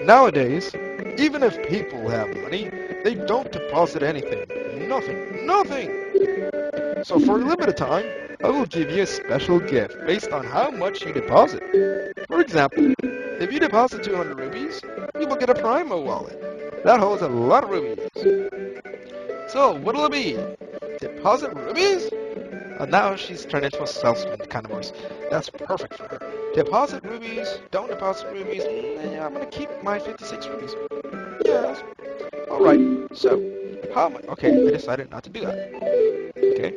[SPEAKER 1] Nowadays, even if people have money, they don't deposit anything. Nothing. Nothing! So for a limited time, I will give you a special gift based on how much you deposit. For example, if you deposit 200 rubies, you will get a Primo wallet. That holds a lot of rubies. So, what'll it be? Deposit rubies? Now she's turned into a salesman kind of voice. That's perfect for her. Deposit rubies, don't deposit rubies. Yeah, I'm gonna keep my 56 rubies. Yes. Alright, so, how much? Okay, I decided not to do that. Okay.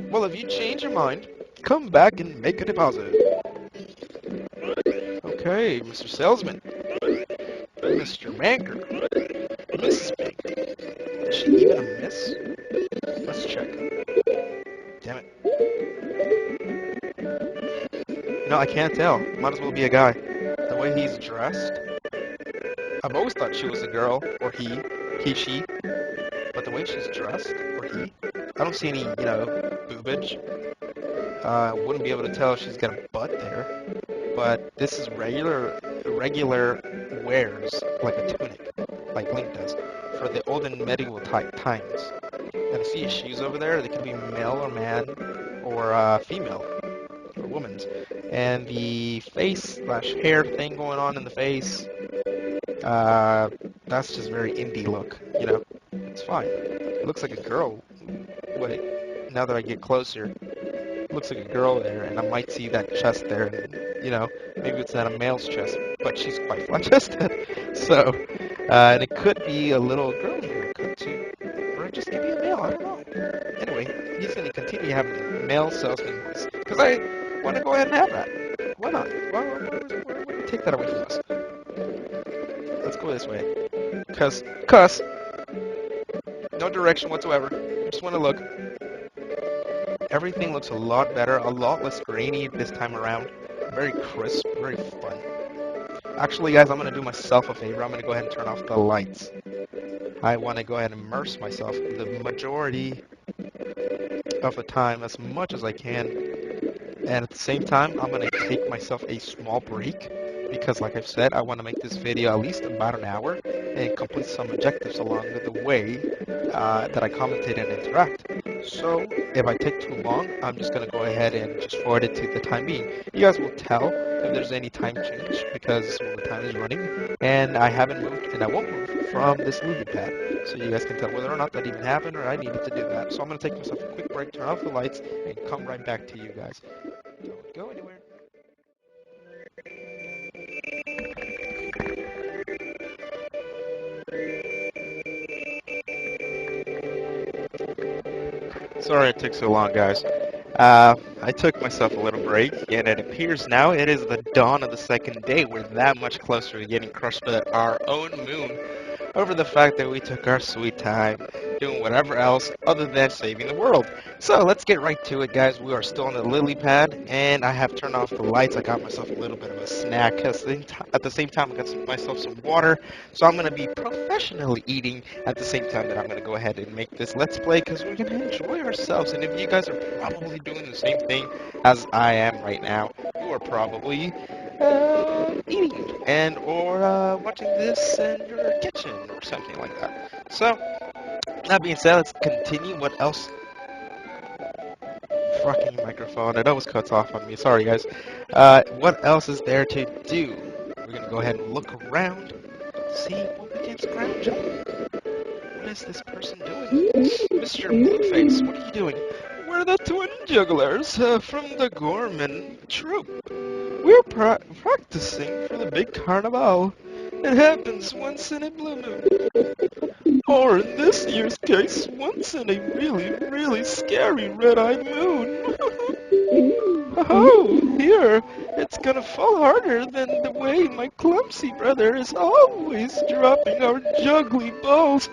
[SPEAKER 1] Well, if you change your mind, come back and make a deposit. Okay, Mr. Salesman. Mr. Banker. Mrs. Banker. Is she even a miss? Let's check. Damn it. I can't tell. Might as well be a guy. The way he's dressed, I've always thought she was a girl, or she. But the way she's dressed, or he, I don't see any, boobage. Wouldn't be able to tell if she's got a butt there. But this is regular wears, like a tunic, like Link does, for the olden medieval times. And I see his shoes over there. They could be male or man, or female, or woman's. And the face/hair thing going on in the face, that's just very indie look, It's fine. It looks like a girl. Wait, now that I get closer, it looks like a girl there, and I might see that chest there, and, maybe it's not a male's chest, but she's quite flat-chested. So, and it could be a little girl here, it could too. Or it just could be a male, I don't know. Anyway, he's going to continue having the male salesman voice, because I want to go ahead and have that. Why not? Why would you take that away from us? Let's go this way. Cuss. No direction whatsoever. Just want to look. Everything looks a lot better, a lot less grainy this time around. Very crisp, very fun. Actually, guys, I'm going to do myself a favor. I'm going to go ahead and turn off the lights. I want to go ahead and immerse myself the majority of the time as much as I can. And at the same time, I'm going to take myself a small break because, like I've said, I want to make this video at least about an hour and complete some objectives along the way that I commentate and interact. So if I take too long, I'm just going to go ahead and just forward it to the time being. You guys will tell if there's any time change because the time is running and I haven't moved and I won't move from this movie pad. So you guys can tell whether or not that even happened or I needed to do that. So I'm going to take myself a quick break, turn off the lights, and come right back to you guys. Don't go anywhere. Sorry it took so long, guys. I took myself a little break, and it appears now it is the dawn of the second day. We're that much closer to getting crushed by our own moon. over the fact that we took our sweet time doing whatever else other than saving the world. So let's get right to it, guys. We are still on the lily pad, and I have turned off the lights. I got myself a little bit of a snack. At the same time, I got myself some water. So I'm going to be professionally eating at the same time that I'm going to go ahead and make this Let's Play because we're going to enjoy ourselves. And if you guys are probably doing the same thing as I am right now, you are probably eating and or watching this in your kitchen or something like that. So, that being said, let's continue. What else? Fucking microphone. It always cuts off on me. Sorry, guys. What else is there to do? We're gonna go ahead and look around, see what we can scrounge up. What is this person doing? Mr. Blueface, what are you doing? We're the twin jugglers from the Gorman troupe. We're practicing for the big carnival. It happens once in a blue moon. Or in this year's case, once in a really, really scary red-eyed moon. Oh, here, it's gonna fall harder than the way my clumsy brother is always dropping our juggly balls.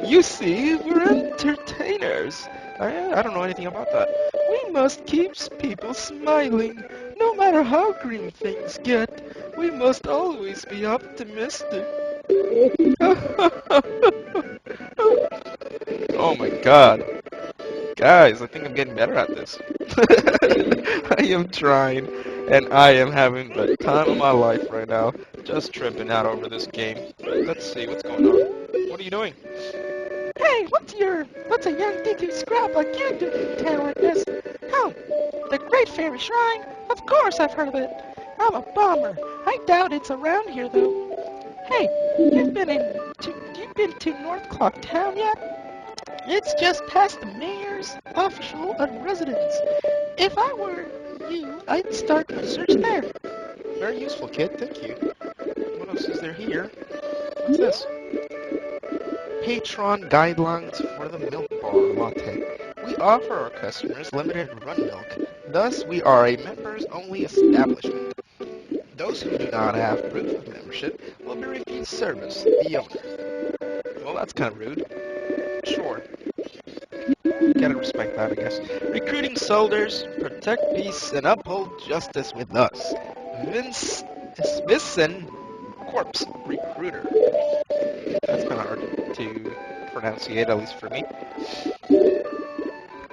[SPEAKER 1] You see, we're entertainers. I don't know anything about that. We must keep people smiling, no matter how grim things get. We must always be optimistic. Oh my god. Guys, I think I'm getting better at this. I am trying, and I am having the time of my life right now, just tripping out over this game. Let's see, what's going on? What are you doing? Hey, what's a young dicky scrap like you doing in town like this? Oh, the Great Fairy Shrine? Of course I've heard of it. I'm a bummer. I doubt it's around here, though. Hey, you've been to North Clock Town yet? It's just past the mayor's official residence. If I were you, I'd start a search there. Very useful, kid. Thank you. What else is there here? What's this? Patron guidelines for the milk bar latte. We offer our customers limited run milk. Thus, we are a members-only establishment. Those who do not have proof of membership will be refused service. The owner. Well, that's kind of rude. Sure. Gotta respect that, I guess. Recruiting soldiers, protect peace, and uphold justice with us. Vincent Corpse Recruiter. That's kind of hard to pronunciate, at least for me.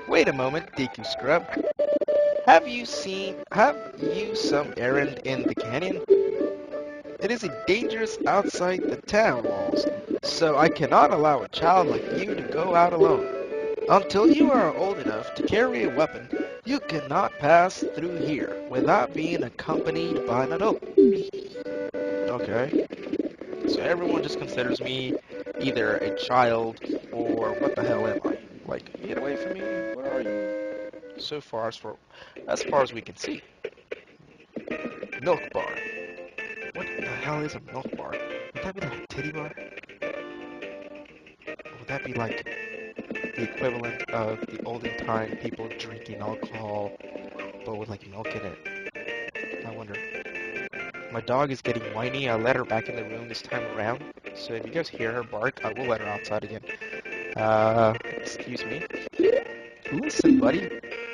[SPEAKER 1] Wait a moment, DQ Scrub. Have you some errand in the canyon? It is dangerous outside the town walls, so I cannot allow a child like you to go out alone. Until you are old enough to carry a weapon, you cannot pass through here without being accompanied by an adult. Okay. So everyone just considers me either a child or what the hell am I? Like, get away from me, where are you? So far as far as we can see. Milk bar. What the hell is a milk bar? Would that be like a titty bar? Or would that be like the equivalent of the olden time people drinking alcohol, but with like milk in it? I wonder. My dog is getting whiny. I let her back in the room this time around. So if you guys hear her bark, I will let her outside again. Excuse me. Listen, buddy.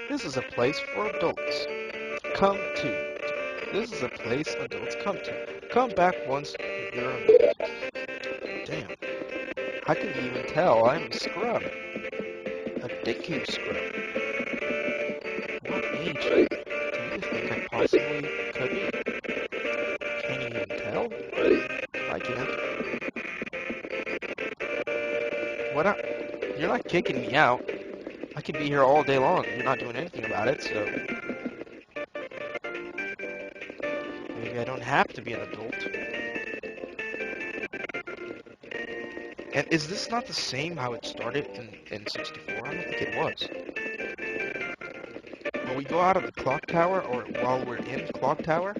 [SPEAKER 1] This is a place for adults. Come to. This is a place adults come to. Come back once you're an adult. Damn. How can you even tell I'm a scrub? A dickhead scrub. What age do you think I possibly could be? Can you even tell? I can't. What up? You're not kicking me out. I could be here all day long. You're not doing anything about it, so maybe I don't have to be an adult. And is this not the same how it started in 64? I don't think it was. When we go out of the clock tower, or while we're in clock tower,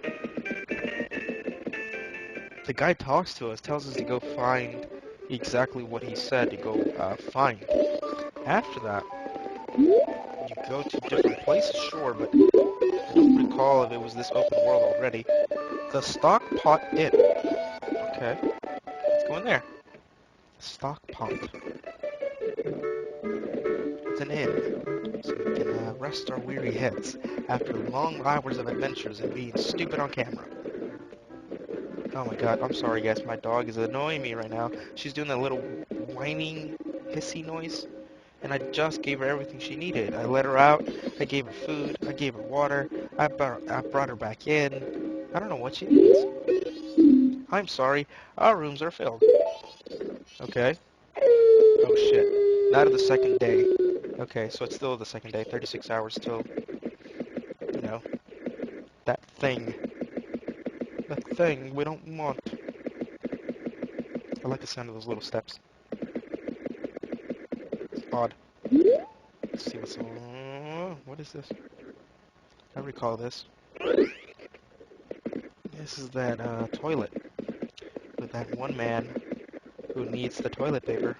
[SPEAKER 1] the guy talks to us, tells us to go find exactly what he said to go find. After that, you go to different places, sure, but I don't recall if it was this open world already. The Stock Pot Inn. Okay. Go in there. Stock pond. It's an inn, so we can rest our weary heads after long hours of adventures and being stupid on camera. Oh my god, I'm sorry guys, my dog is annoying me right now. She's doing that little whining, hissy noise, and I just gave her everything she needed. I let her out, I gave her food, I gave her water, I brought her back in. I don't know what she needs. I'm sorry, our rooms are filled. Okay. Oh shit. Not of the second day. Okay, so it's still the second day, 36 hours till, you know, that thing. That thing we don't want. I like the sound of those little steps. It's odd. Let's see what's on. What is this? I recall this. This is that toilet with that one man who needs the toilet paper.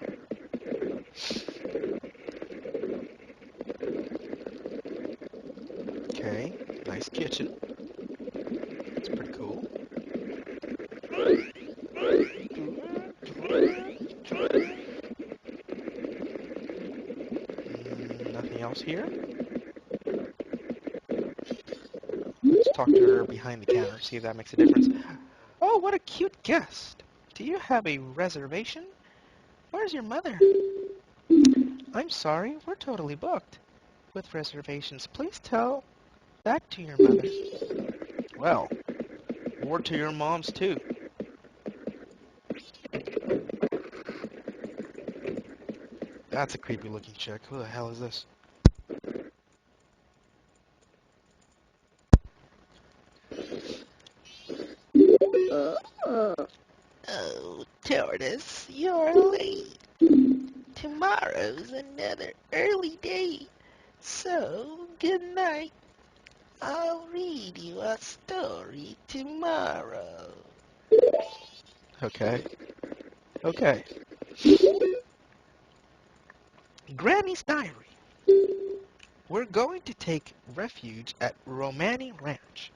[SPEAKER 1] Okay, nice kitchen. It's pretty cool. Nothing else here. Let's talk to her behind the counter, see if that makes a difference. Oh, what a cute guest. Do you have a reservation? Where's your mother? I'm sorry, we're totally booked with reservations. Please tell that to your mother. Well, or to your mom's too. That's a creepy looking chick. Who the hell is this? Oh, tortoise, you're late. Tomorrow's another early day. So, good night. I'll read you a story tomorrow. Okay. Okay. Granny's Diary. We're going to take refuge at Romani Ranch.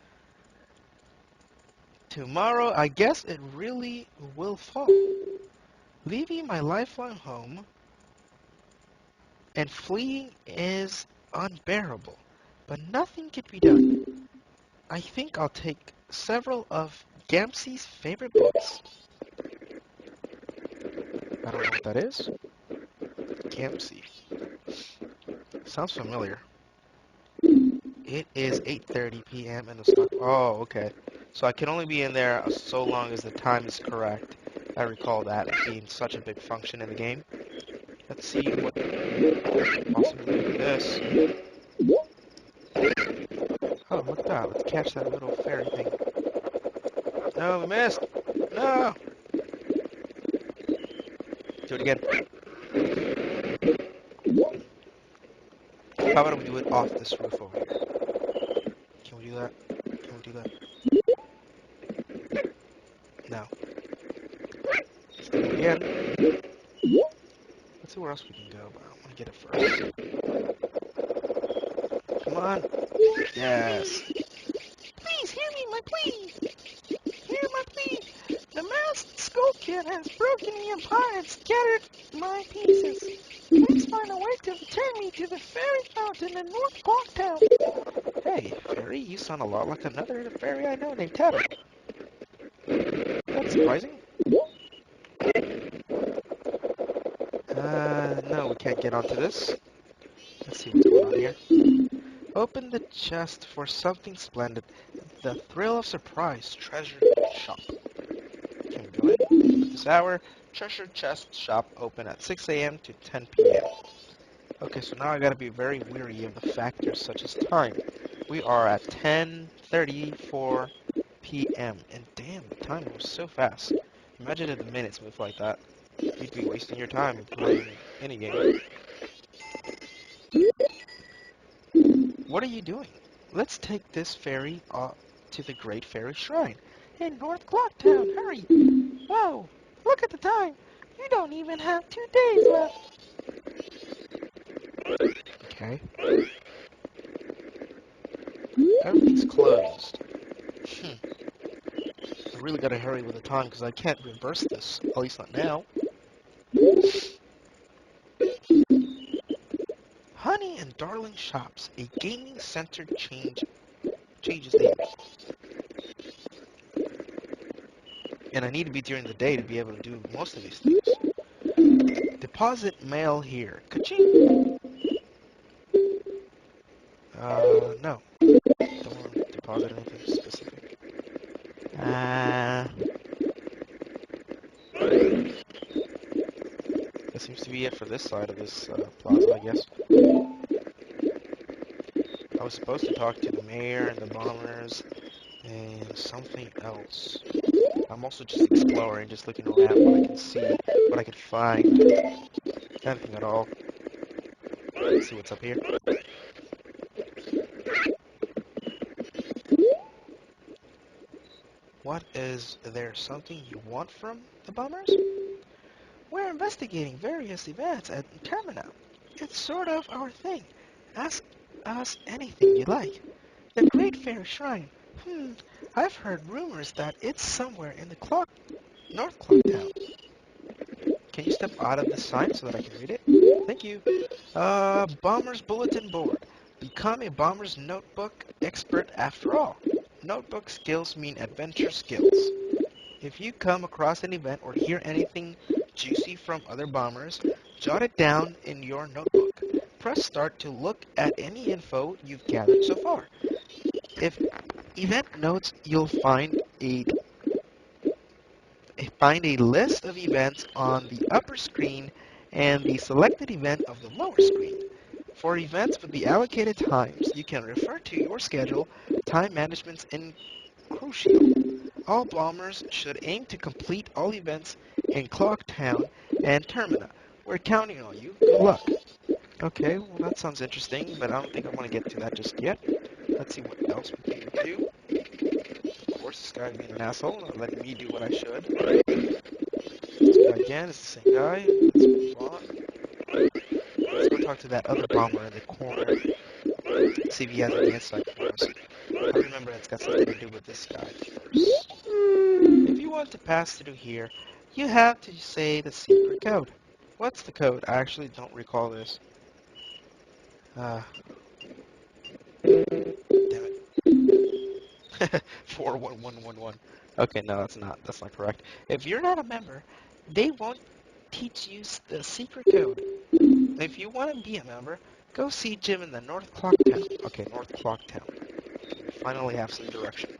[SPEAKER 1] Tomorrow, I guess it really will fall. Leaving my lifelong home and fleeing is unbearable, but nothing can be done. I think I'll take several of Gamsee's favorite books. I don't know what that is. Gamsee. Sounds familiar. It is 8:30 p.m. in the stock. Oh, okay. So I can only be in there so long as the time is correct. I recall that being such a big function in the game. Let's see what possibly this. Oh, look at that. Let's catch that little fairy thing. No, we missed. No. Do it again. How about we do it off this roof over here? Can we do that? Can we do that? No. Let's do it again. Let's see where else we can go, but I want to get it first. Come on. Yes. Please hear me, my plea. Hear my plea. The masked skull kid has broken me apart and scattered my pieces. Please find a way to return me to the fairy fountain in North Clocktown. Hey, fairy, you sound a lot like another fairy I know named Tattle. That's surprising. No, we can't get onto this. Let's see what's going on here. Open the chest for something splendid. The thrill of surprise treasure shop. Can we go in? At this hour, treasure chest shop open at 6 a.m. to 10 p.m. Okay, so now I gotta be very weary of the factors such as time. We are at 10:34 p.m. and damn, the time moves so fast. Imagine if the minutes move like that. You'd be wasting your time playing any game. What are you doing? Let's take this ferry to the Great Fairy Shrine in North Clocktown. Hurry! Whoa! Look at the time. You don't even have 2 days left. Okay. Everything's closed. really gotta hurry with the time because I can't reverse this. At least not now. Honey and Darling Shops, a gaming center changes neighbors. And I need to be during the day to be able to do most of these things. Deposit mail here. Ka-ching! No. Don't want to deposit anything specific. That seems to be it for this side of this plaza, I guess. I was supposed to talk to the mayor and the bombers and something else. I'm also just exploring, just looking around what I can see, what I can find. Anything at all. Let's see what's up here. What is there something you want from the bombers? We're investigating various events at Terminal. It's sort of our thing. Ask us anything you like. The Great Fairy Shrine. I've heard rumors that it's somewhere in the North Clock Town. Can you step out of the sign so that I can read it? Thank you. Bomber's Bulletin Board. Become a Bomber's Notebook expert after all. Notebook skills mean adventure skills. If you come across an event or hear anything juicy from other bombers, jot it down in your notebook. Press start to look at any info you've gathered so far. If event notes, you'll find a list of events on the upper screen and the selected event of the lower screen. For events with the allocated times, you can refer to your schedule. Time management's crucial. All bombers should aim to complete all events in Clock Town and Termina. We're counting on you. Good luck. Okay, well that sounds interesting, but I don't think I want to get to that just yet. Let's see what else we can do. Of course, this guy's being an asshole, not letting me do what I should. This guy again is the same guy. Let's move on. Let's go talk to that other bomber in the corner. See if he has any insight for us. I remember it's got something to do with this guy first. If you want to pass through here, you have to say the secret code. What's the code? I actually don't recall this. Damn it. 41111. Okay, no, that's not correct. If you're not a member, they won't teach you the secret code. If you want to be a member, go see Jim in the North Clock Town. Okay, North Clock Town. We finally have some direction.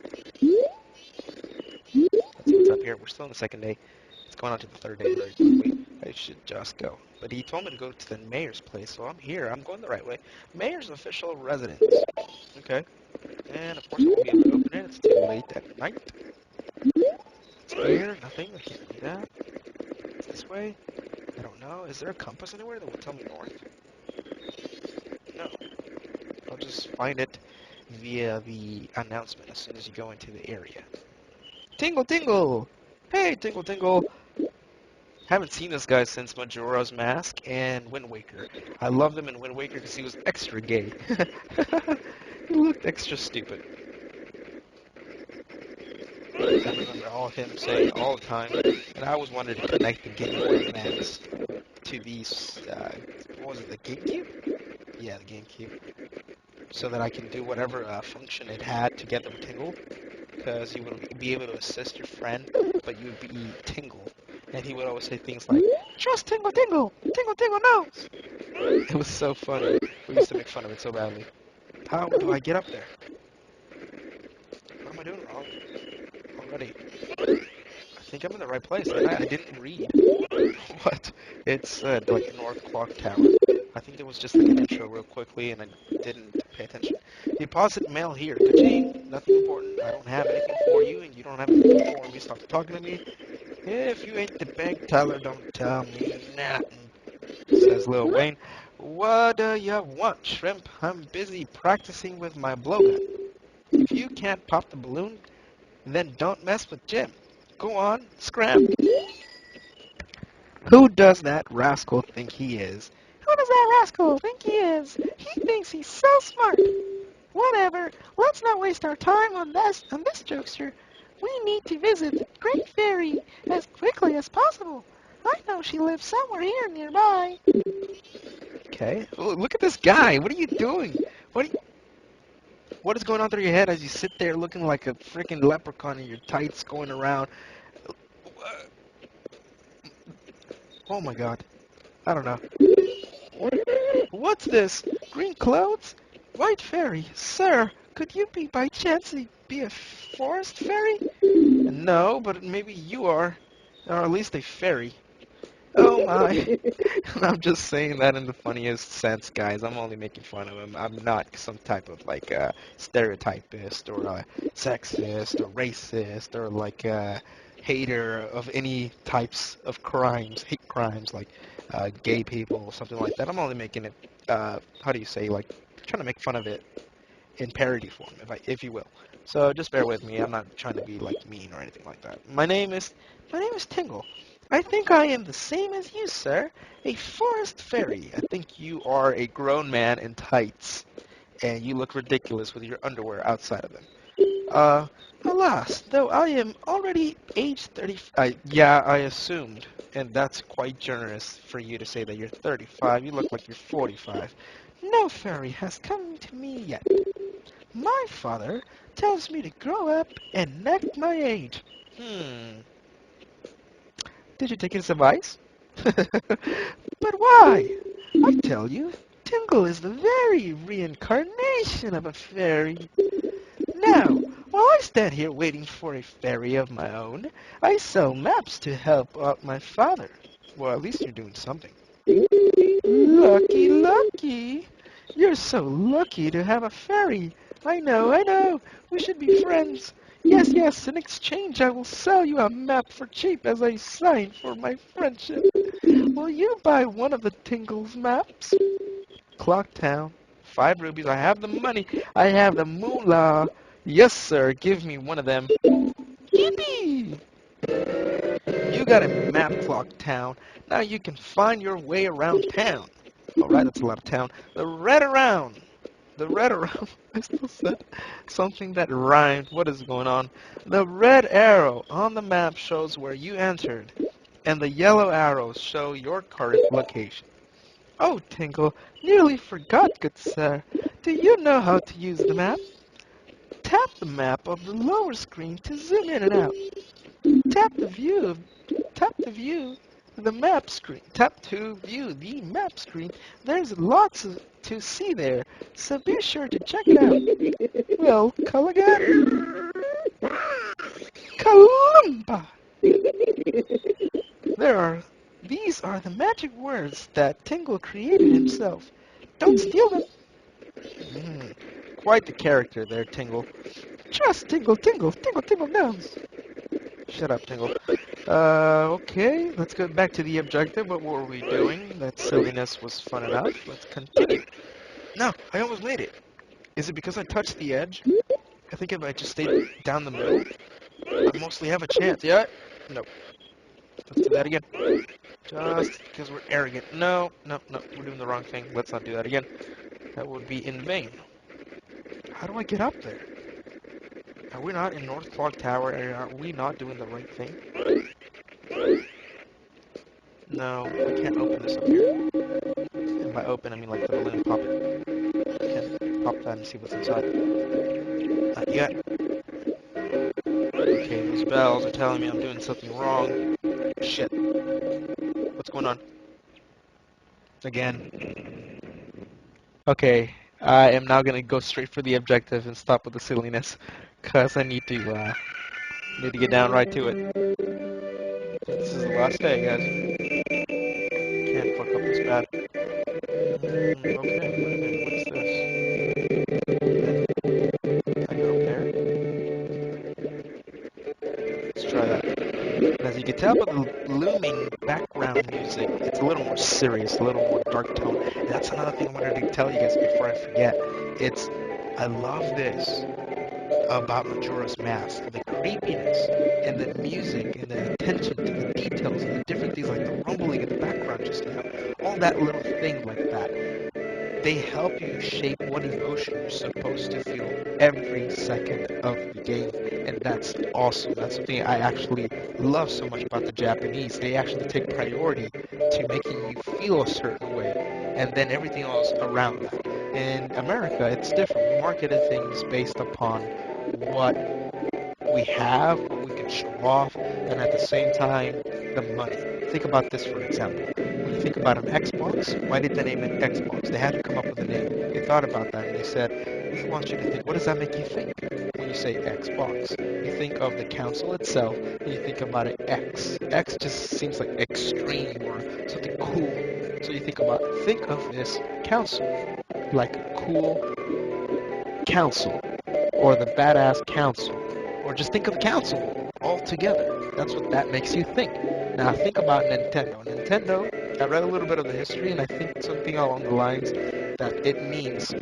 [SPEAKER 1] Let's see what's up here. We're still on the second day. It's going on to the third day very quickly. I should just go. But he told me to go to the mayor's place, so I'm here. I'm going the right way. Mayor's official residence. Okay. And of course I won't be able to open it. It's too late at night. It's here. Nothing. I can't do that. It's this way. I don't know. Is there a compass anywhere that will tell me north? No. I'll just find it via the announcement as soon as you go into the area. Tingle Tingle! Hey, Tingle Tingle! Haven't seen this guy since Majora's Mask and Wind Waker. I loved him in Wind Waker because he was extra gay. He looked extra stupid. I remember all of him saying all the time, and I always wanted to connect the Game Boy Advance to these, what was it, the GameCube? Yeah, the GameCube. So that I can do whatever function it had to get them tingle. Because you would be able to assist your friend, but you would be Tingle. And he would always say things like, trust Tingle Tingle! Tingle Tingle knows! It was so funny. We used to make fun of it so badly. How do I get up there? What am I doing wrong already? I think I'm in the right place. I didn't read what it said, like North Clock Tower. I think it was just like an intro real quickly, and I didn't pay attention. Deposit mail here. Ka-ching! Nothing important. I don't have anything for you, and you don't have anything for me. Stop talking to me. If you ain't the bank teller, don't tell me nothing, says Lil Wayne. What do you want, shrimp? I'm busy practicing with my blowgun. If you can't pop the balloon, then don't mess with Jim. Go on, scram. Who does that rascal think he is? Who does that rascal think he is? He thinks he's so smart. Whatever. Let's not waste our time on this jokester. We need to visit the Great Fairy as quickly as possible. I know she lives somewhere here nearby. Okay. Oh, look at this guy. What are you doing? What is going on through your head as you sit there looking like a freaking leprechaun in your tights going around? Oh my god. I don't know. What's this? Green clouds? White fairy? Sir, could you be by chance be a forest fairy? No, but maybe you are. Or at least a fairy. Oh my. I'm just saying that in the funniest sense, guys. I'm only making fun of him. I'm not some type of like stereotypist or sexist or racist or like hater of any types of crimes, hate crimes like gay people or something like that. I'm only making it, how do you say, like trying to make fun of it in parody form, if you will. So just bear with me. I'm not trying to be like mean or anything like that. My name is Tingle. I think I am the same as you, sir. A forest fairy. I think you are a grown man in tights, and you look ridiculous with your underwear outside of them. Uh, alas, though I am already age 30. Yeah, I assumed, and that's quite generous for you to say that you're 35. You look like you're 45. No fairy has come to me yet. My father tells me to grow up and act my age. Did you take his advice? But why? I tell you, Tingle is the very reincarnation of a fairy. Now, while I stand here waiting for a fairy of my own, I sell maps to help out my father. Well, at least you're doing something. Lucky, lucky. You're so lucky to have a fairy. I know, I know. We should be friends. Yes, yes, in exchange I will sell you a map for cheap as a sign for my friendship. Will you buy one of the Tingle's maps? Clock Town. 5 rubies. I have the money. I have the moolah. Yes, sir. Give me one of them. Yippee! You got a map, Clock Town. Now you can find your way around town. Alright, that's a lot of town. The red around. The red around. I still said something that rhymed. What is going on? The red arrow on the map shows where you entered, and the yellow arrows show your current location. Oh, Tingle, nearly forgot, good sir. Do you know how to use the map? Tap the map of the lower screen to zoom in and out. Tap the view of Tap to view the map screen. Tap to view the map screen. There's lots to see there, so be sure to check it out. Well, call again. Kalumba! These are the magic words that Tingle created himself. Don't steal them. Mm, quite the character there, Tingle. Just Tingle, Tingle, Tingle, Tingle Nose. Shut up, Tingle. Okay, let's go back to the objective. What were we doing? That silliness was fun enough. Let's continue. No, I almost made it. Is it because I touched the edge? I think if I just stayed down the middle, I mostly have a chance. Yeah? No. Let's do that again. Just because we're arrogant. No, no, no. We're doing the wrong thing. Let's not do that again. That would be in vain. How do I get up there? Are we not in North Clock Tower? Are we not doing the right thing? No, I can't open this up here. And by open, I mean like the balloon, pop it. Can't pop that and see what's inside. Not yet. Okay, those bells are telling me I'm doing something wrong. Shit. What's going on? Again. Okay, I am now gonna go straight for the objective and stop with the silliness. Cause I need to get down right to it. This is the last day, guys. Can't fuck up this bad. Okay, wait a minute, what is this? Can I go up there? Let's try that. And as you can tell by the looming background music, it's a little more serious, a little more dark tone. And that's another thing I wanted to tell you guys before I forget. I love this about Majora's Mask, the creepiness and the music and the attention to the details and the different things like the rumbling in the background just now. All that little thing like that. They help you shape what emotion you're supposed to feel every second of the game. And that's awesome. That's something I actually love so much about the Japanese. They actually take priority to making you feel a certain way, and then everything else around that. In America, it's different. We marketed things based upon what we have, what we can show off, and at the same time, the money. Think about this, for example. When you think about an Xbox, why did they name it Xbox? They had to come up with a name. They thought about that and they said, we want you to think, what does that make you think when you say Xbox? You think of the console itself, and you think about it X. X just seems like extreme or something cool. So you think of this console like a cool council, or the badass council, or just think of the council altogether. That's what that makes you think. Now think about Nintendo. Nintendo, I read a little bit of the history, and I think something along the lines that it means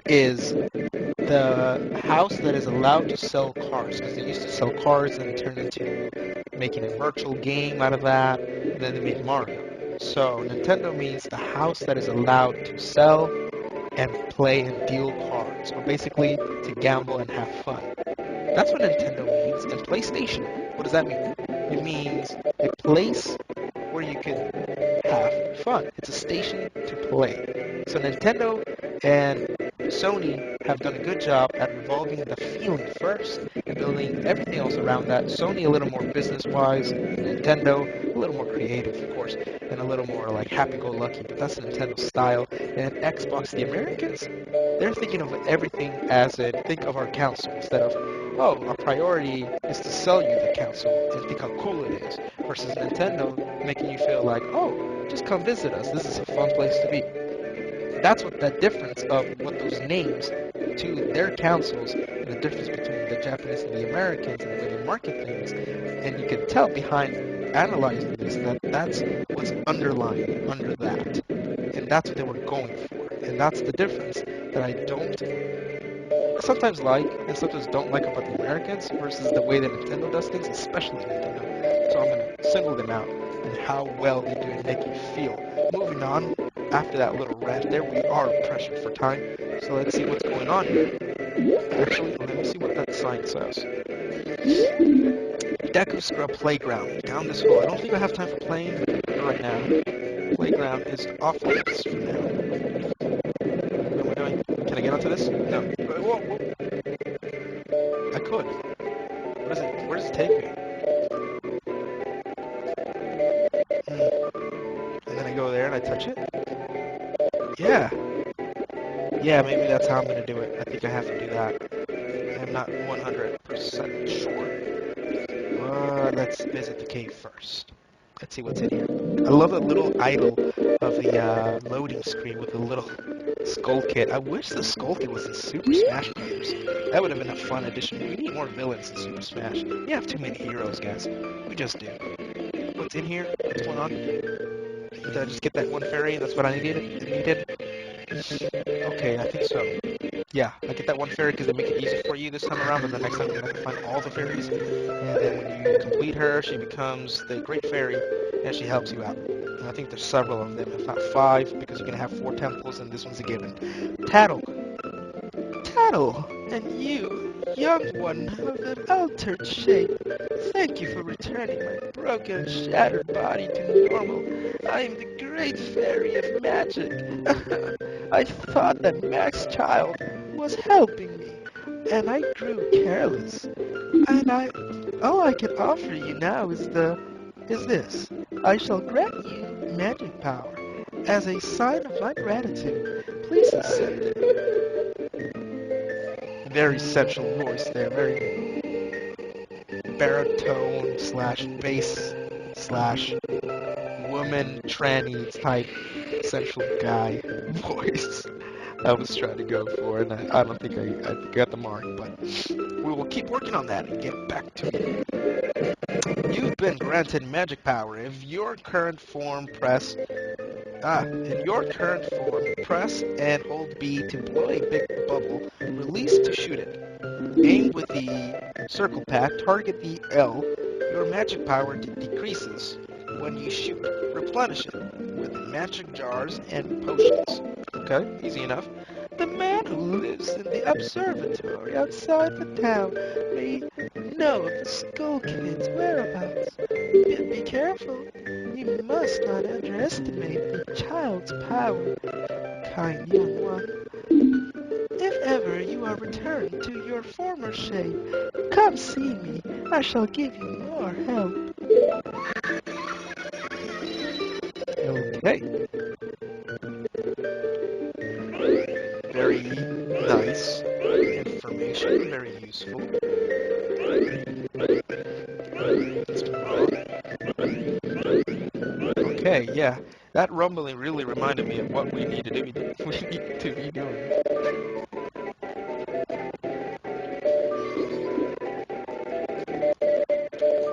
[SPEAKER 1] is the house that is allowed to sell cars, because they used to sell cars and turn into making a virtual game out of that, and then they made Mario. So Nintendo means the house that is allowed to sell and play and deal cards, or basically to gamble and have fun. That's what Nintendo means. And PlayStation, what does that mean? It means a place where you can have fun. It's a station to play. So Nintendo and Sony have done a good job at revolving the feeling first and building everything else around that. Sony a little more business-wise, Nintendo a little more creative, of course, and a little more like happy-go-lucky, but that's Nintendo style. And Xbox, the Americans, they're thinking of everything as in, think of our console instead of, oh, our priority is to sell you the console and think how cool it is, versus Nintendo making you feel like, oh, just come visit us. This is a fun place to be. That's what that difference of what those names to their councils and the difference between the Japanese and the Americans and the way they market things. And you can tell behind analyzing this that that's what's underlying under that. And that's what they were going for. And that's the difference that I don't sometimes like and sometimes don't like about the Americans versus the way that Nintendo does things, especially Nintendo. So I'm going to single them out and how well they do and make you feel. Moving on, after that little rant there, we are pressured for time. So let's see what's going on here. Actually, let me see what that sign says. Deku Scrub Playground. Down this hole. I don't think I have time for playing right now. Playground is off limits for now. What am I doing? Can I get onto this? No. Whoa, whoa. I could. What is it? Where does it take me? And then I go there and I touch it? Yeah. Yeah, maybe that's how I'm going to do it. I think I have to do that. I'm not 100% sure. Let's visit the cave first. Let's see what's in here. I love the little idol of the loading screen with the little skull kit. I wish the skull kit was in Super Smash Bros. That would have been a fun addition. We need more villains in Super Smash. We have too many heroes, guys. We just do. What's in here? What's going on? Did I just get that one fairy? That's what I needed? Okay, I think so. Yeah, I get that one fairy because they make it easy for you this time around, but the next time you're going to have to find all the fairies. And then when you complete her, she becomes the Great Fairy, and she helps you out. And I think there's several of them, if not 5, because you can have 4 temples, and this one's a given. Tattle. Tattle, and you, young one of an altered shape, thank you for returning my broken, shattered body to normal. I am the Great Fairy of Magic. I thought that Max Child was helping me, and I grew careless. And all I can offer you now is this. I shall grant you magic power. As a sign of my gratitude, please accept it. Very sensual voice there, very baritone slash bass slash woman tranny type sensual guy voice I was trying to go for, and I don't think I got the mark, but we will keep working on that and get back to you. You've been granted magic power. In your current form, press and hold B to blow a big bubble, release to shoot it. Aim with the circle pad, target the L. Your magic power decreases when you shoot. Replenish it with magic jars and potions. Okay, easy enough. The man who lives in the observatory outside the town may know of the Skull Kid's whereabouts. Be careful. You must not underestimate a child's power, kind young one. If ever you are returned to your former shape, come see me. I shall give you more help. Okay. Very nice information. Very useful. Let's move on. Okay, yeah. That rumbling really reminded me of what we need to be doing.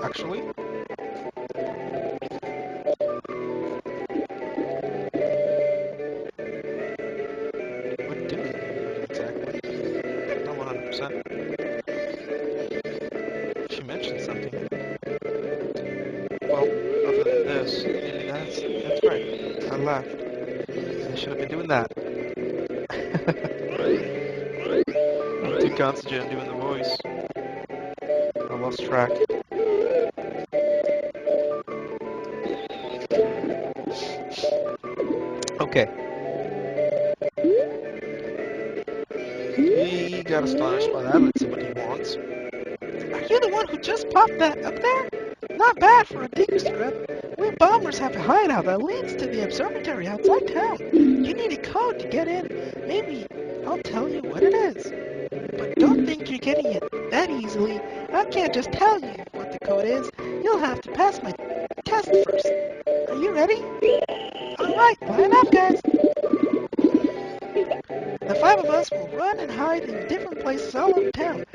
[SPEAKER 1] Actually, what do we need exactly? Not 100%. She mentioned something. Well, other than this, that's right. I left. I should have been doing that. I'm too concentrated on doing the voice. I lost track. Okay. He got astonished by that. Let's see what he wants. Are you the one who just popped that up there? Not bad for a digger scrub. We bombers have a hideout that leads to the observatory outside town. You need a code to get in. Maybe I'll tell you what it is. But don't think you're getting it that easily. I can't just tell you what the code is. You'll have to pass my test first. Are you ready? Alright, line up, guys. The five of us will run and hide in different places all over town.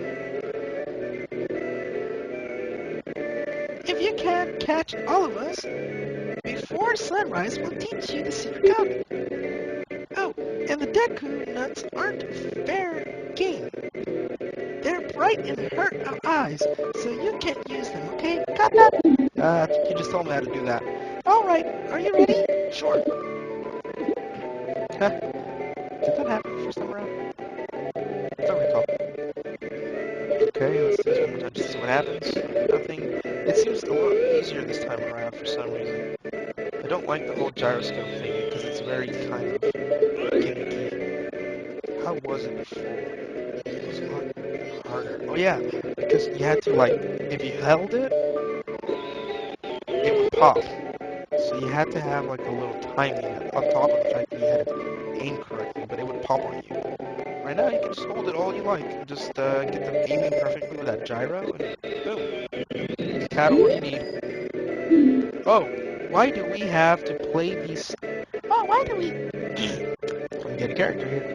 [SPEAKER 1] If you can't catch all of us, before sunrise we'll teach you the secret code. Oh, and the Deku nuts aren't fair game. They're bright and hurt our eyes, so you can't use them, okay? Got that? You just told me how to do that. Alright, are you ready? Sure. Huh. Did that happen the first time around? I don't recall. Okay, let's do this one more time just to see what happens. Nothing. It seems a lot easier this time around for some reason. I don't like the whole gyroscope thing because it's very kind of gimmicky. How was it before? It was a lot harder. Oh yeah, because you had to like, if you held it, it would pop. So you had to have like a little timing on top of the fact that you had to aim correctly, but it would pop on you. Right now you can just hold it all you like and just get them aiming perfectly with that gyro and boom. Paddle what you need. Oh, why do we have to play these? Oh, why do we? Let me get a character here.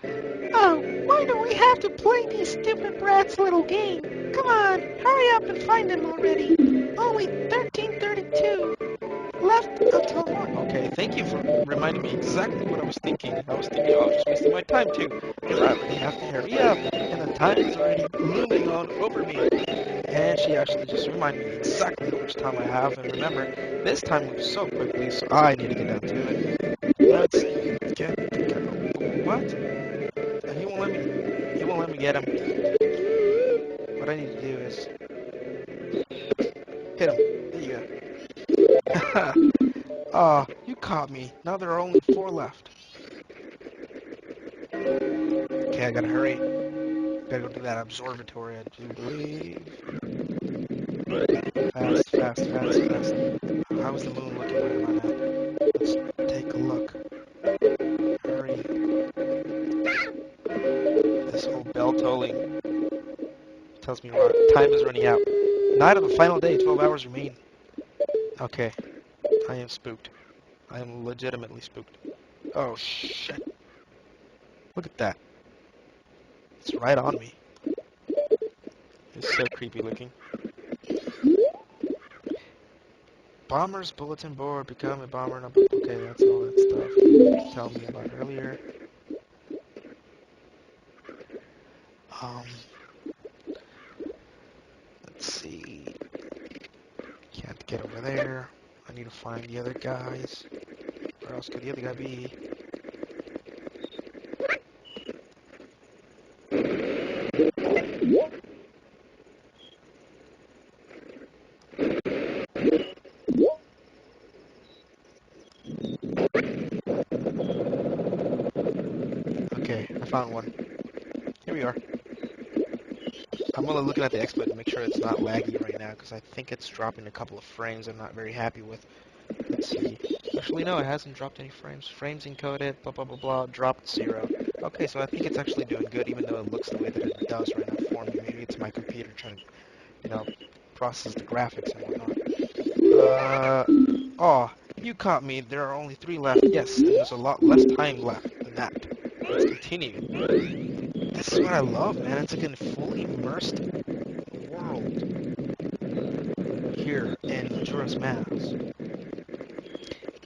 [SPEAKER 1] Oh, why do we have to play these stupid brats' little game? Come on, hurry up and find them already. Only 13:32 left until morning. Okay, thank you for reminding me exactly what I was thinking. I was thinking, oh, I'm just wasting my time too, because I already have to hurry up, and the time is already looming on over me. And she actually just reminded me exactly how much time I have, and remember, this time moves so quickly, so I need to get down to it. Let's get the guy. What? He won't let me get him. What I need to do is hit him. There you go. Ah, you caught me. Now there are only 4 left. Okay, I gotta hurry. Gotta go do that observatory, I do believe. Fast, fast, fast, fast. How's the moon looking? Where am I at? Let's take a look. Hurry. This whole bell tolling tells me time is running out. Night of the final day, 12 hours remain. Okay, I am spooked. I am legitimately spooked. Oh, shit. Look at that. It's right on me. It's so creepy looking. Bomber's bulletin board, become a bomber. Okay, that's all that stuff you told me about earlier. Um, let's see. Can't get over there. I need to find the other guys. Where else could the other guy be? found one. Here we are. I'm only looking at the exploit to make sure it's not laggy right now, because I think it's dropping a couple of frames I'm not very happy with. Let's see. Actually, no, it hasn't dropped any frames. Frames encoded, blah, blah, blah, blah, dropped 0. Okay, so I think it's actually doing good, even though it looks the way that it does right now for me. Maybe it's my computer trying to, process the graphics and whatnot. Oh, you caught me. There are only 3 left. Yes, and there's a lot less time left than that. Let's continue. This is what I love, man. It's like a fully immersed world here in Majora's Mask.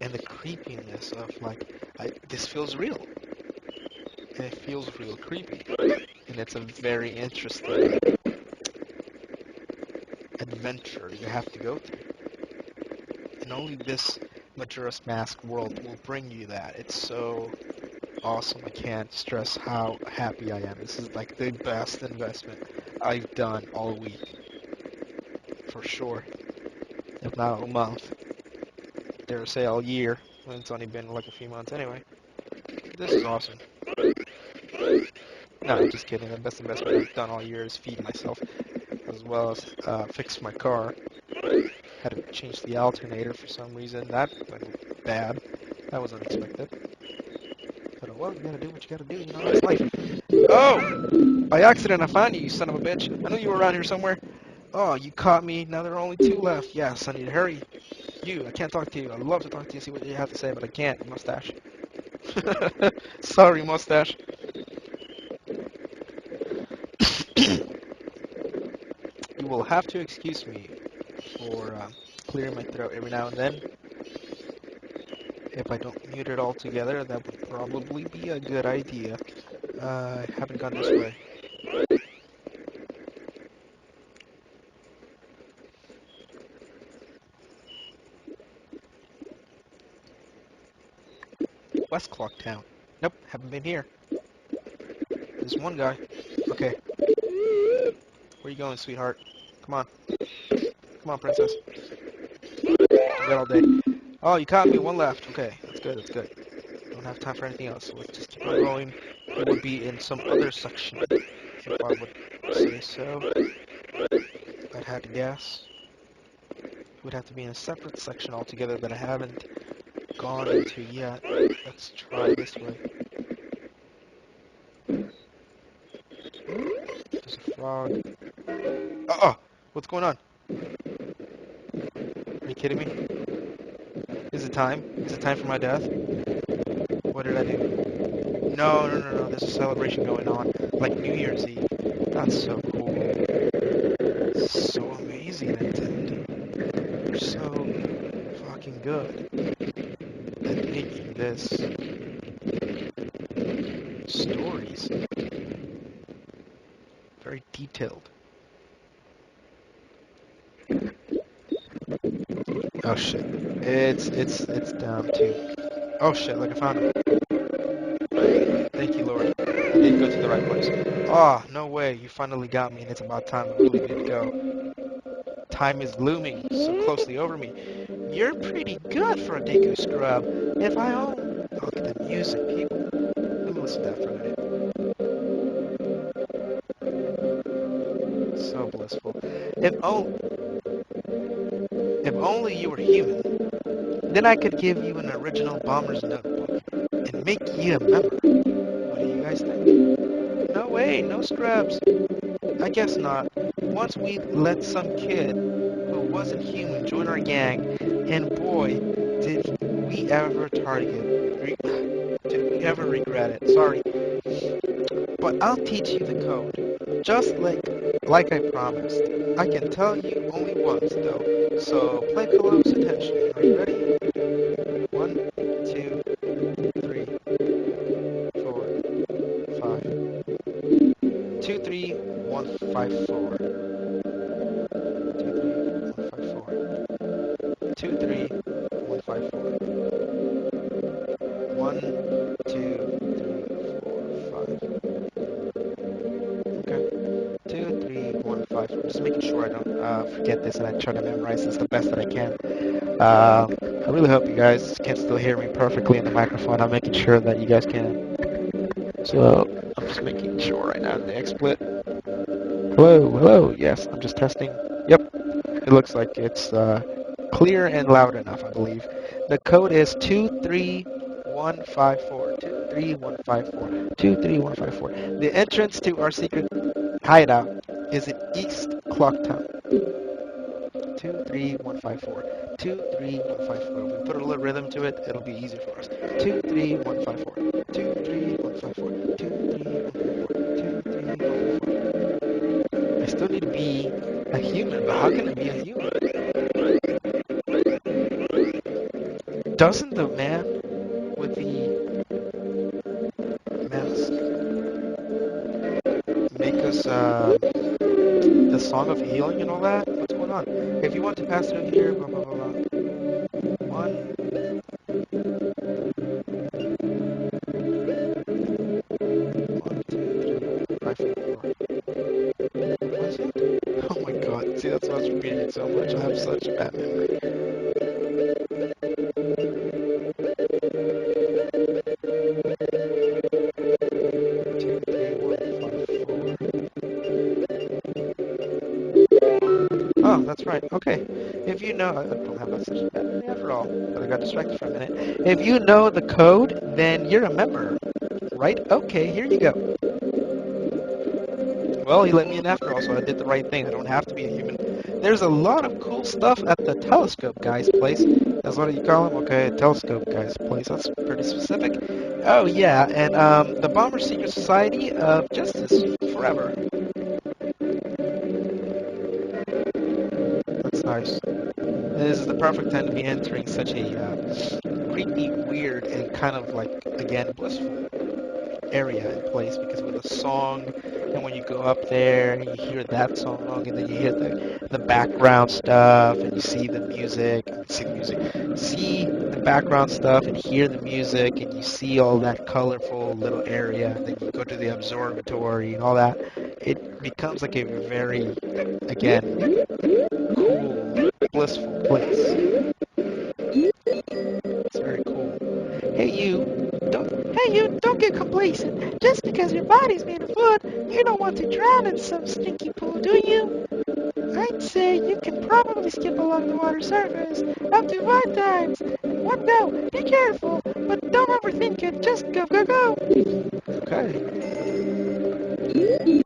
[SPEAKER 1] And the creepiness of, this feels real. And it feels real creepy. And it's a very interesting adventure you have to go through. And only this Majora's Mask world will bring you that. It's so awesome. I can't stress how happy I am. This is like the best investment I've done all week. For sure. If not all month. Dare say all year. It's only been like a few months anyway. This is awesome. No, I'm just kidding. The best investment I've done all year is feed myself, as well as fix my car. Had to change the alternator for some reason. That went bad. That was unexpected. But well, you gotta do what you gotta do, that's life. Oh! By accident I found you, you son of a bitch. I knew you were around here somewhere. Oh, you caught me. Now there are only 2 left. Yes, I need to hurry. I can't talk to you. I'd love to talk to you, see what you have to say, but I can't. Mustache. Sorry, mustache. You will have to excuse me for clearing my throat every now and then. If I don't mute it altogether, that would probably be a good idea. I haven't gone this way. West Clock Town. Nope, haven't been here. There's one guy. Okay. Where you going, sweetheart? Come on. Come on, princess. You got all day. Oh, you caught me. 1 left. Okay, that's good, that's good. Don't have time for anything else, so let's just keep on going. It would be in some other section, if I would say so. If I'd had to guess. It would have to be in a separate section altogether that I haven't gone into yet. Let's try this way. There's a frog. Oh! What's going on? Are you kidding me? Is it time? Is it time for my death? What did I do? No, no, no, no. There's a celebration going on. Like New Year's Eve. That's so cool. So amazing, Nintendo. You're so fucking good at making this stories. Very detailed. Oh shit. It's down too. Oh shit, like I found him. Thank you, Lord. I did go to the right place. Ah, oh, no way. You finally got me, and it's about time I really need to go. Time is looming so closely over me. You're pretty good for a Deku scrub. If I own... Look at the music, people. Let me listen to that for a minute. So blissful. If only you were human, then I could give you an original Bomber's Notebook and make you a member. What do you guys think? No way, no scrubs. I guess not. Once we let some kid who wasn't human join our gang, and boy, did we ever did we ever regret it. Sorry. But I'll teach you the code. Just like I promised. I can tell you only once though. So play close attention. Are you ready? 1, 2, 3, 4, 5. 2, 3, 1, 5, 4. 2, 3, 1, 5, 4. 2, 3, 1, 5, 4. 1, 2, 3, 4, 5. Okay. 2, 3, 1, 5. I'm just making sure I don't forget this and I try to memorize this the best that I can. I really hope you guys can still hear me perfectly in the microphone. I'm making sure that you guys can. So just making sure right now. The XSplit. Hello, hello. Yes, I'm just testing. Yep, it looks like it's clear and loud enough, I believe. The code is 23154. 23154. 23154. The entrance to our secret hideout is in East Clocktown. 23154. 23154. If we put a little rhythm to it, it'll be easier for us. 23154. 23154. 23154. 23154. I still need to be a human, but how can I be a human? Doesn't the man with the mask make us the song of healing and all that? What's going on? If you want to pass through here, blah blah blah blah. One, one, two, three, 5, 4. Was it? Oh my god. See, that's why I was repeating it so much. I have such a bad memory. 23154. Oh, that's right. Okay. If you know, I don't have that such a bad memory after all, but I got distracted for a minute. If you know the code, then you're a member, right? Okay, here you go. Well, he let me in after all, so I did the right thing. I don't have to be a human. There's a lot of cool stuff at the telescope guy's place. That's what you call him? Okay, telescope guy's place. That's pretty specific. Oh, yeah, and the Bomber Secret Society of Justice Forever. That's nice. This is the perfect time to be entering such a creepy, weird, and kind of like, again, blissful area and place, because with a song, and when you go up there and you hear that song, and then you hear the background stuff, and you see the music, see the background stuff, and hear the music, and you see all that colorful little area, and then you go to the observatory and all that. It becomes like a very, again, cool, blissful place. It's very cool. Don't get complacent. Just because your body's made of wood, you don't want to drown in some stinky pool, do you? I'd say you can probably skip along the water surface up to 5 times in one go. Be careful, but don't overthink it. Just go, go, go. Okay.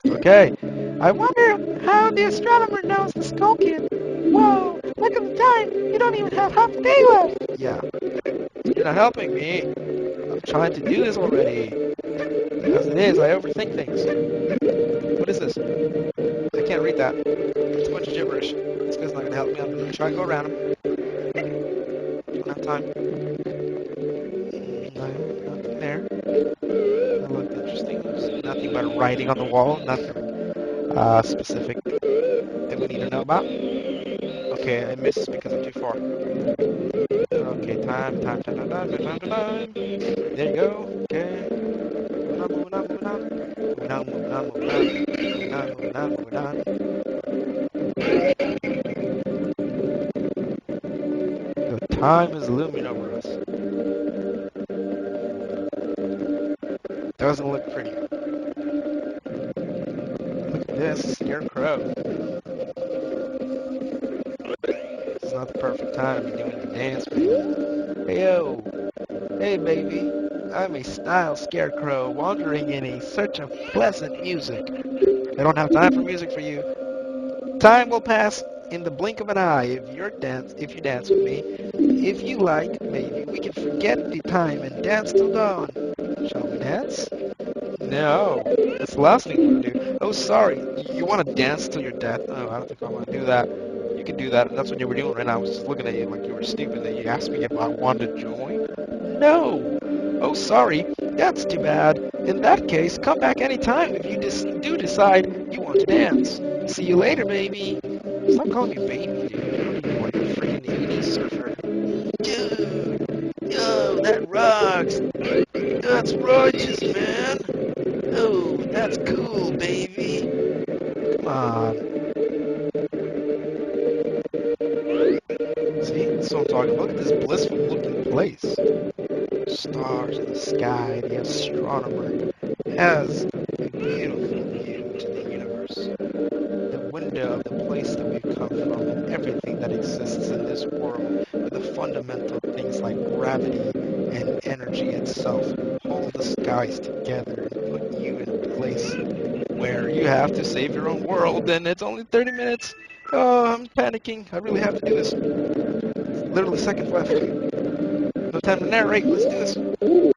[SPEAKER 1] Okay. I wonder how the astronomer knows the Skull Kid. Whoa, look at the time. You don't even have half a day left. Yeah. You're not helping me. I'm trying to do this already. As it is, I overthink things. What is this? I can't read that. It's a bunch of gibberish. This guy's not gonna help me. I'm gonna try and go around him. Don't have time. No, nothing there. That looked interesting. There's nothing but writing on the wall. Nothing specific that we need to know about. Okay, I missed because I'm too far. Okay, time. There you go. Okay. Moving on. The time is looming over us. Doesn't look pretty. Look at this, scarecrow. This is not the perfect time to be doing the dance for you. Hey yo, hey baby, I'm a style scarecrow wandering in a search of pleasant music. I don't have time for music for you. Time will pass in the blink of an eye if you dance with me. If you like, maybe we can forget the time and dance till dawn. Shall we dance? No, that's the last thing you want to do. Oh, sorry, you want to dance till your death? Oh, I don't think I want to do that. You can do that. That's what you were doing right now. I was just looking at you like you were stupid that you asked me if I wanted to join. No. Oh, sorry. That's too bad. In that case, come back anytime if you do decide you want to dance. See you later, baby. Stop calling me baby, dude. What are you, like a freaking 80s surfer? Dude, yo, that rocks. That's righteous, man. Oh, that's cool, baby. Come on. See, that's what I'm talking about. Look at this blissful looking place. Stars in the sky, the astronomer has place that we've come from and everything that exists in this world, with the fundamental things like gravity and energy itself, hold the skies together and put you in a place where you have to save your own world, and it's only 30 minutes. Oh, I'm panicking. I really have to do this. Literally seconds left. No time to narrate. Let's do this.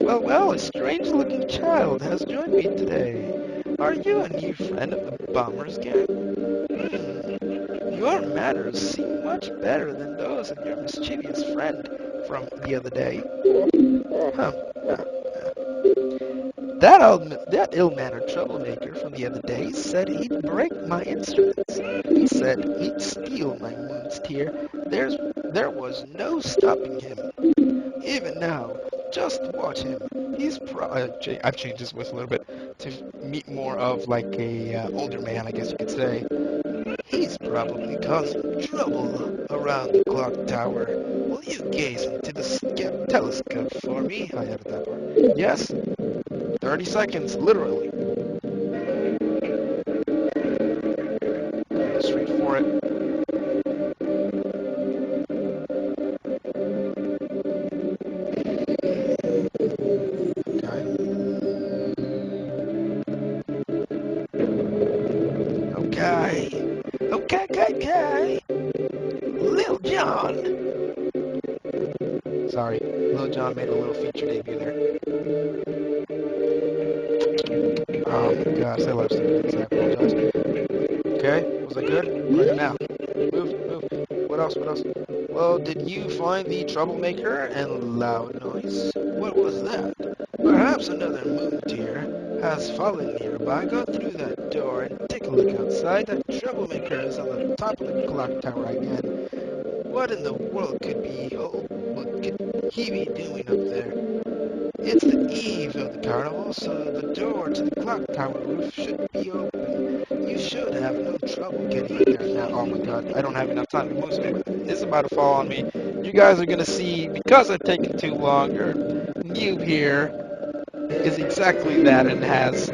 [SPEAKER 1] Well, well, a strange-looking child has joined me today. Are you a new friend of the Bombers gang? Your manners seem much better than those of your mischievous friend from the other day. Huh. That ill-mannered troublemaker from the other day said he'd break my instruments. He said he'd steal my moon's tear. There was no stopping him. Even now, just watch him. I've changed his voice a little bit to meet more of like a older man, I guess you could say. He's probably causing trouble around the clock tower. Will you gaze into the telescope for me? I added that part. Yes, 30 seconds, literally. Go straight for it. Okay. Okay. Lil Jon. Sorry, Lil Jon made a little feature debut there. Oh my gosh, I love stupid things. I apologize. Okay, was I good? Right now. Move. What else? Well, did you find the troublemaker and loud noise? What was that? Perhaps another moon tear has fallen nearby. Go through that door and take a look outside. That troublemaker is on the top of the clock tower again. What in the world what could he be doing up there? It's the eve of the carnival, so the door to the clock tower roof should be open. You should have no trouble getting up there now. Oh my god, I don't have enough time to move. It's about to fall on me. You guys are gonna see, because I've taken too long, your noob here is exactly that and has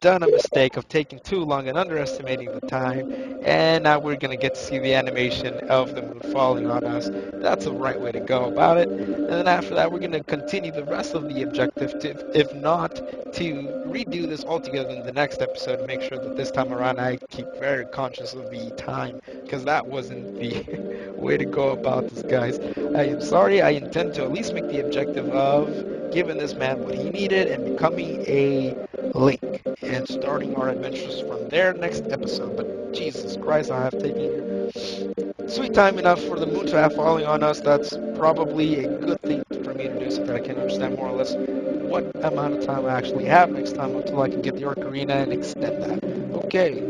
[SPEAKER 1] done a mistake of taking too long and underestimating the time, and now we're going to get to see the animation of the moon falling on us. That's the right way to go about it. And then after that, we're going to continue the rest of the objective, if not, to redo this altogether in the next episode to make sure that this time around I keep very conscious of the time, because that wasn't the way to go about this, guys. I am sorry. I intend to at least make the objective of giving this man what he needed and becoming a Link and starting our adventures from there next episode. But Jesus Christ, I have taken sweet time enough for the moon to have falling on us. That's probably a good thing for me to do so that I can understand more or less what amount of time I actually have next time until I can get the Ocarina and extend that. Okay.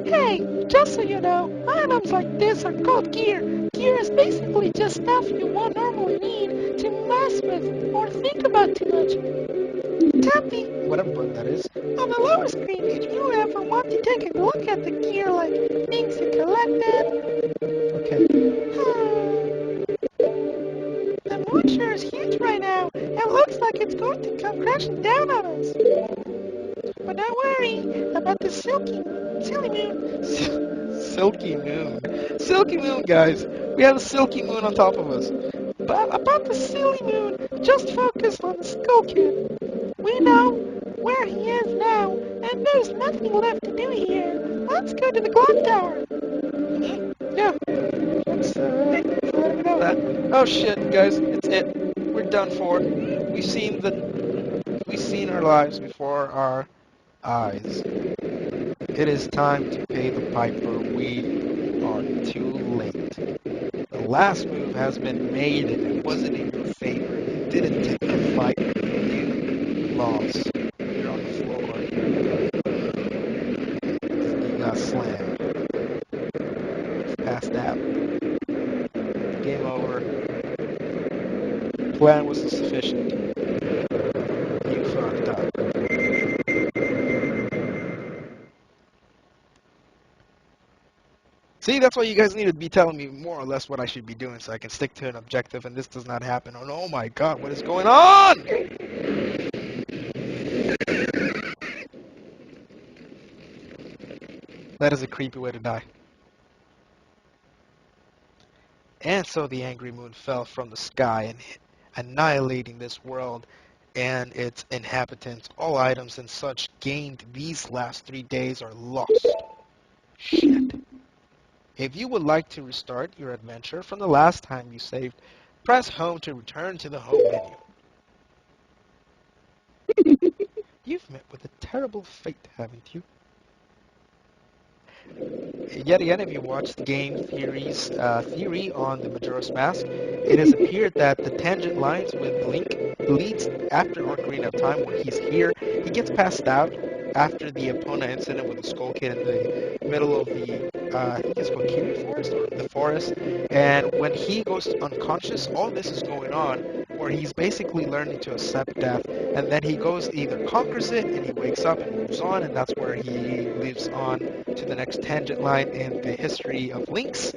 [SPEAKER 1] Hey, just so you know, items like this are called gear. Gear is basically just stuff you won't normally need to mess with or think about too much. Tap the whatever button that is on the lower screen if you ever want to take a look at the gear, like things you collected. Okay. The moon sure is huge right now. It looks like it's going to come crashing down on us. But don't worry about the silky moon. Silky moon. Silky moon, guys. We have a silky moon on top of us. But about the silly moon, just focus on the skull kid. We know where he is now, and there's nothing left to do here. Let's go to the clock tower. Yeah, let's let him know that. Oh shit, guys, it's it. We're done for. We've seen our lives before our eyes. It is time to pay the piper. We are too late. The last move has been made and it wasn't in your favor. You didn't take the fight. You lost. You're on the floor. And you got slammed. Passed out. Game over. Plan was insufficient. You fucked up. See, that's why you guys need to be telling me more or less what I should be doing so I can stick to an objective and this does not happen. Oh my god, what is going on? That is a creepy way to die.
[SPEAKER 2] And so the angry moon fell from the sky and annihilating this world and its inhabitants. All items and such gained these last 3 days are lost. Shit. If you would like to restart your adventure from the last time you saved, press home to return to the home menu. You've met with a terrible fate, haven't you? Yet again, if you watch the game theory on the Majora's Mask, it has appeared that the tangent lines with Link leads after Ocarina of Time, where he's here. He gets passed out after the Epona incident with the Skull Kid in the middle of the, I think it's called Kiri Forest, or the forest. And when he goes unconscious, all this is going on, where he's basically learning to accept death. And then he goes, either conquers it, and he wakes up and moves on, and that's where he lives on to the next tangent line in the history of Link's,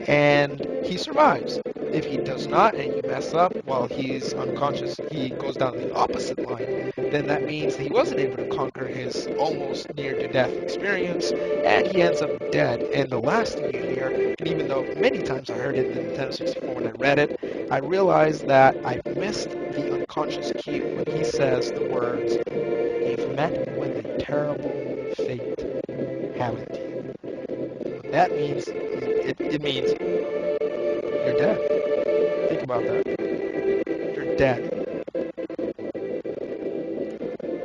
[SPEAKER 2] and he survives. If he does not, and you mess up while he's unconscious, he goes down the opposite line, then that means he wasn't able to conquer his almost near-to-death experience, and he ends up dead. And the last thing you hear, and even though many times I heard it in the Nintendo 64 when I read it, I realized that I missed the unconscious cue when he says the words, "You've met with a terrible fate, haven't you?" What that means, it means you're dead. Think about that. You're dead.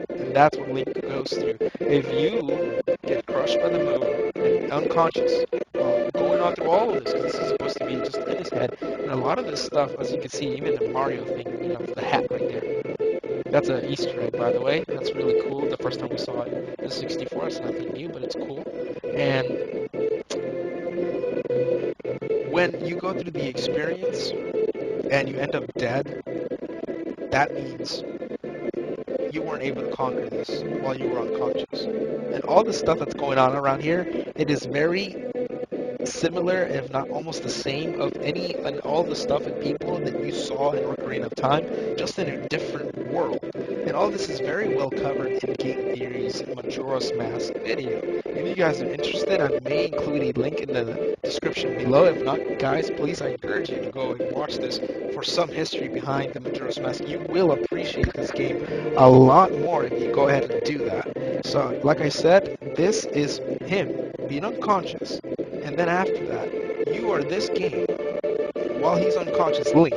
[SPEAKER 2] And that's what Link goes through. If you get crushed by the moon and unconscious, going on through all of this, because this is supposed to be just in his head, and a lot of this stuff, as you can see, even the Mario thing, the hat right there. That's an Easter egg, by the way. That's really cool. The first time we saw it in 64, it's nothing new, but it's cool. And when you go through the experience and you end up dead, that means you weren't able to conquer this while you were unconscious. And all the stuff that's going on around here, it is very similar, if not almost the same, of any and all the stuff and people that you saw in Ocarina of Time, just in a different world. And all this is very well covered in Game Theory's Majora's Mask video. If you guys are interested, I may include a link in the description below. If not, guys, please, I encourage you to go and watch this for some history behind the Majora's Mask. You will appreciate this game a lot more if you go ahead and do that. So, like I said, this is him being unconscious. And then after that, you are this game while he's unconscious, Link.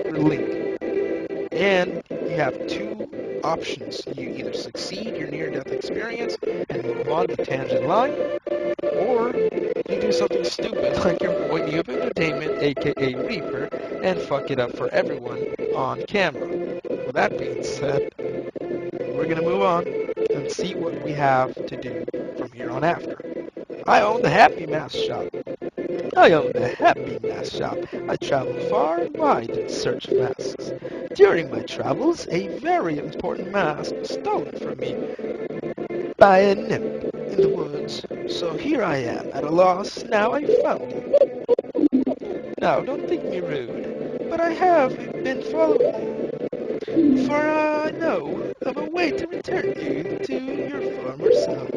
[SPEAKER 2] You're Link. And you have two options. You either succeed your near-death experience and move on the tangent line, or you do something stupid like your boy Noob Entertainment, aka Reaper, and fuck it up for everyone on camera. With that being said, we're gonna move on and see what we have to do from here on after. I own the Happy Mask Shop. I own the Happy Mask Shop. I travel far and wide in search of masks. During my travels, a very important mask was stolen from me by a nymph in the woods. So here I am, at a loss. Now I found it. Now, don't think me rude, but I have been following you. For I know of a way to return you to your former self.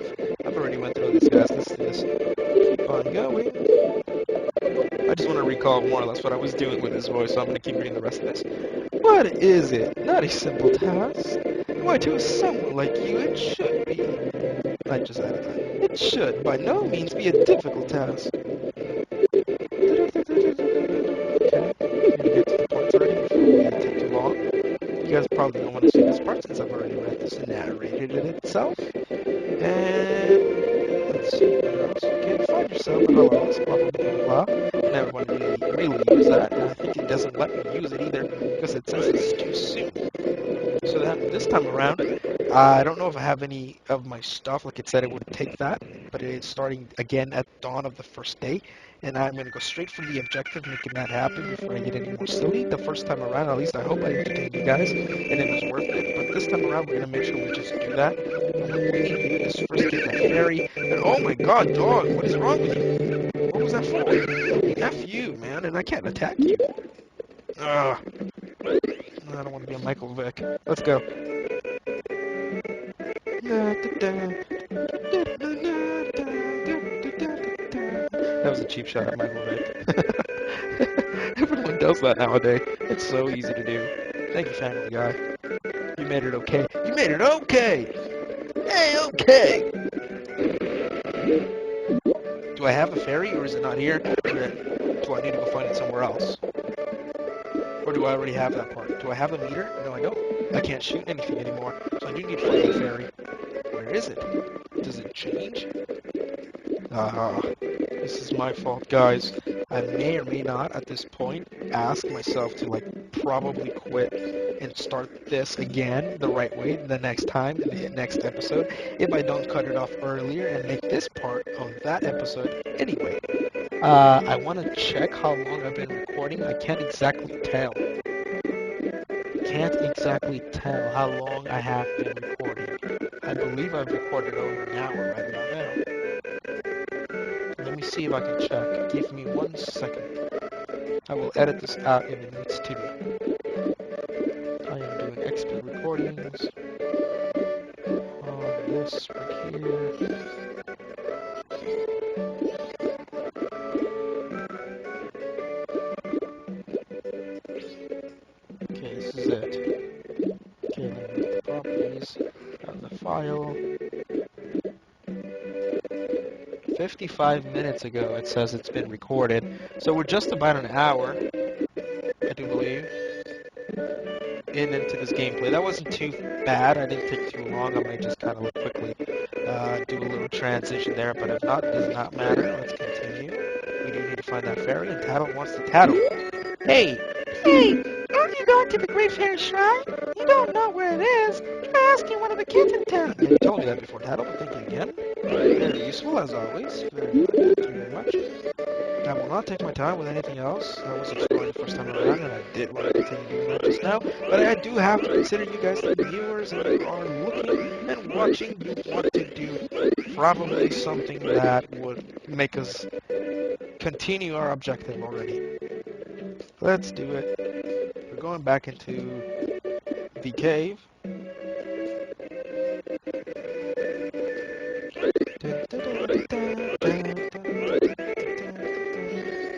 [SPEAKER 2] I've already went through this, guys. Let's do this. Keep on going. I just want to recall more or less what I was doing with his voice, so I'm going to keep reading the rest of this. What is it? Not a simple task. Why, to someone like you, it should be. I just added that. It should by no means be a difficult task. Okay, I'm going to get to the parts already before we take too long. You guys probably don't want to see this part since I've already read this and narrated it itself. And let's see what else. Okay, find yourself in a loss, blah blah blah blah. And everyone really use that, and I think it doesn't let me use it either because it says it's too soon. So then this time around, I don't know if I have any of my stuff. Like it said, it would take that, but it's starting again at dawn of the first day, and I'm gonna go straight for the objective, making that happen before I get any more silly. The first time around, at least I hope I entertained you guys, and it was worth it. But this time around, we're gonna make sure we just do that. And what we need to do is first get that fairy. And oh my God, dog, what is wrong with you? What was that for? F you, man, and I can't attack you. Ugh. I don't want to be a Michael Vick. Let's go. That was a cheap shot at Michael Vick. does that nowadays. It's so easy to do. Thank you, Family Guy. You made it okay. You made it okay! Hey, okay! Do I have a fairy, or is it not here? Or do I need to go find it somewhere else? Or do I already have that part? Do I have a meter? No, I don't. I can't shoot anything anymore, so I do need to find the fairy. Where is it? Does it change? Ah, this is my fault, guys. I may or may not, at this point, ask myself to, like, probably quit and start this again the right way the next time, in the next episode, if I don't cut it off earlier and make this part of that episode anyway. I want to check how long I've been recording. I can't exactly tell. Can't exactly tell how long I have been recording. I believe I've recorded over an hour right about now. Let me see if I can check. Give me 1 second. I will edit this out if it needs to be. I am doing expert recordings on this right here. Okay, this is it. Okay, let me look at the properties of the file. 55 minutes ago it says it's been recorded. So we're just about an hour, I do believe, into this gameplay. That wasn't too bad. I didn't take too long. I might just kind of quickly do a little transition there, but if not, it does not matter. Let's continue. We do need to find that fairy, and Tattle wants to tattle. Hey! Hey! Aren't you going to the Great Fairy Shrine? You don't know where it is. Try asking one of the kids in town. Yeah, you told me that before, Tattle, but thank you again. Very useful, as always. Very good. Thank you very much. I will not take my time with anything else. I was exploring the first time around, and I did want to continue doing that just now. But I do have to consider you guys the viewers, and you are looking and watching. You want to do probably something that would make us continue our objective already. Let's do it. We're going back into the cave.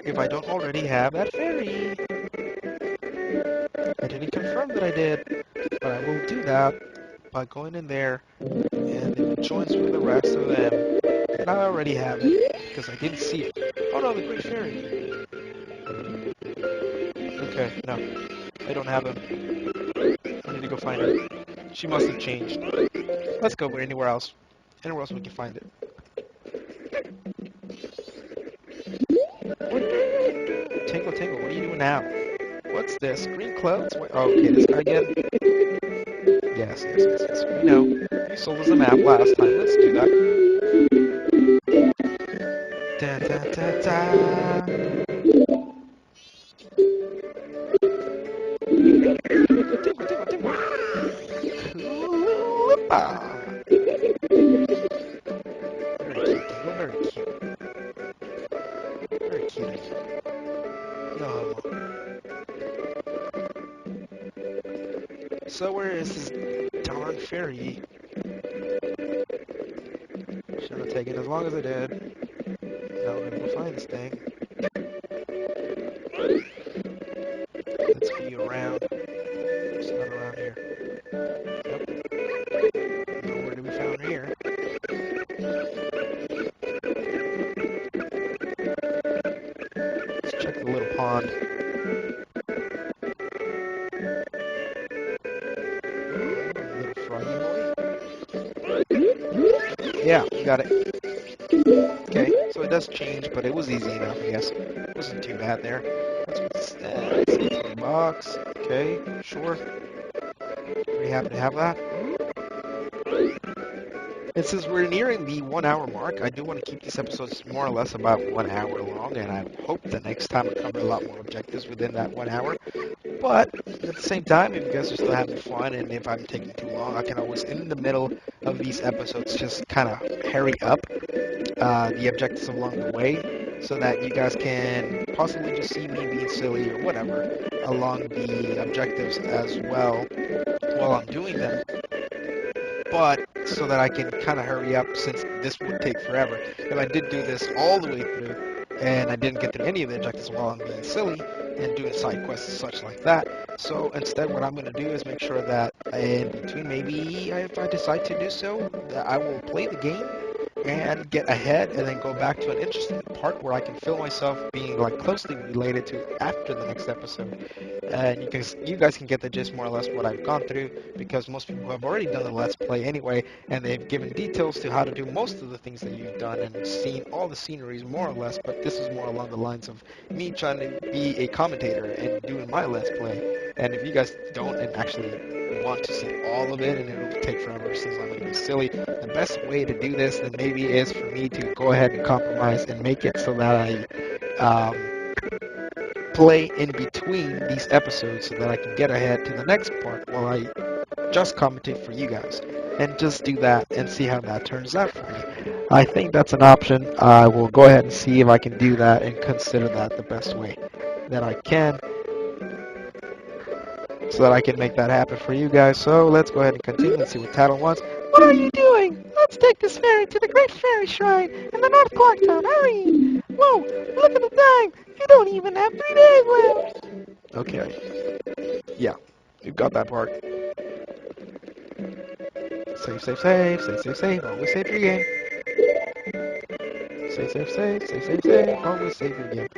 [SPEAKER 2] If I don't already have that fairy. I didn't confirm that I did, but I will do that by going in there, and it joins with the rest of them. And I already have it, because I didn't see it. Oh no, the Great Fairy. Okay, no, I don't have him. I need to go find her. She must have changed. Let's go anywhere else. Anywhere else we can find it. Tingle, Tingle, what are you doing now? What's this? Green clouds? Wait, oh, okay, this guy again? Yes. We know. You sold us a map last time. Let's do that. Da, da, da, da. Tingle, tingle, tingle. Coolippa. Very cute, Tingle. Very cute. Very cute. No. So where is this darn fairy? Should have taken as long as I did. Now we're gonna go find this thing. Let's be around. It's not around here. Nope. Nowhere to be found here. Let's check the little pond. Little froggy boy. Yeah, we got it. Okay, so it does change, but it was easy enough, I guess. It wasn't too bad there. Let's see, the box. Okay, sure. We happen to have that. And since we're nearing the 1 hour mark, I do want to keep these episodes more or less about 1 hour long, and I hope the next time I cover a lot more objectives within that 1 hour. But at the same time, if you guys are still having fun, and if I'm taking too long, I can always, in the middle of these episodes, just kind of hurry up the objectives along the way, so that you guys can possibly just see me being silly or whatever along the objectives as well while I'm doing them. But so that I can kind of hurry up, since this would take forever. If I did do this all the way through and I didn't get through any of the objectives while I'm being silly, and doing side quests and such like that. So instead, what I'm going to do is make sure that in between, maybe if I decide to do so, that I will play the game and get ahead and then go back to an interesting part where I can feel myself being like closely related to after the next episode. And you guys can get the gist more or less what I've gone through, because most people have already done the Let's Play anyway, and they've given details to how to do most of the things that you've done and seen all the sceneries more or less, but this is more along the lines of me trying to be a commentator and doing my Let's Play. And if you guys don't and actually want to see all of it and it'll take forever since I'm going to be silly, the best way to do this then maybe is for me to go ahead and compromise and make it so that play in between these episodes so that I can get ahead to the next part while I just commentate for you guys. And just do that and see how that turns out for me. I think that's an option. I will go ahead and see if I can do that and consider that the best way that I can so that I can make that happen for you guys. So let's go ahead and continue and see what Tattle wants. What are you doing? Let's take this ferry to the Great Fairy Shrine in the North Clark Town. Hurry! Whoa, look at the time! You don't even have 3 days left! Okay, yeah, we've got that part. Save, save, save, save, save, save. Always save your game. Save, save, save, save, save, save. Always save your game.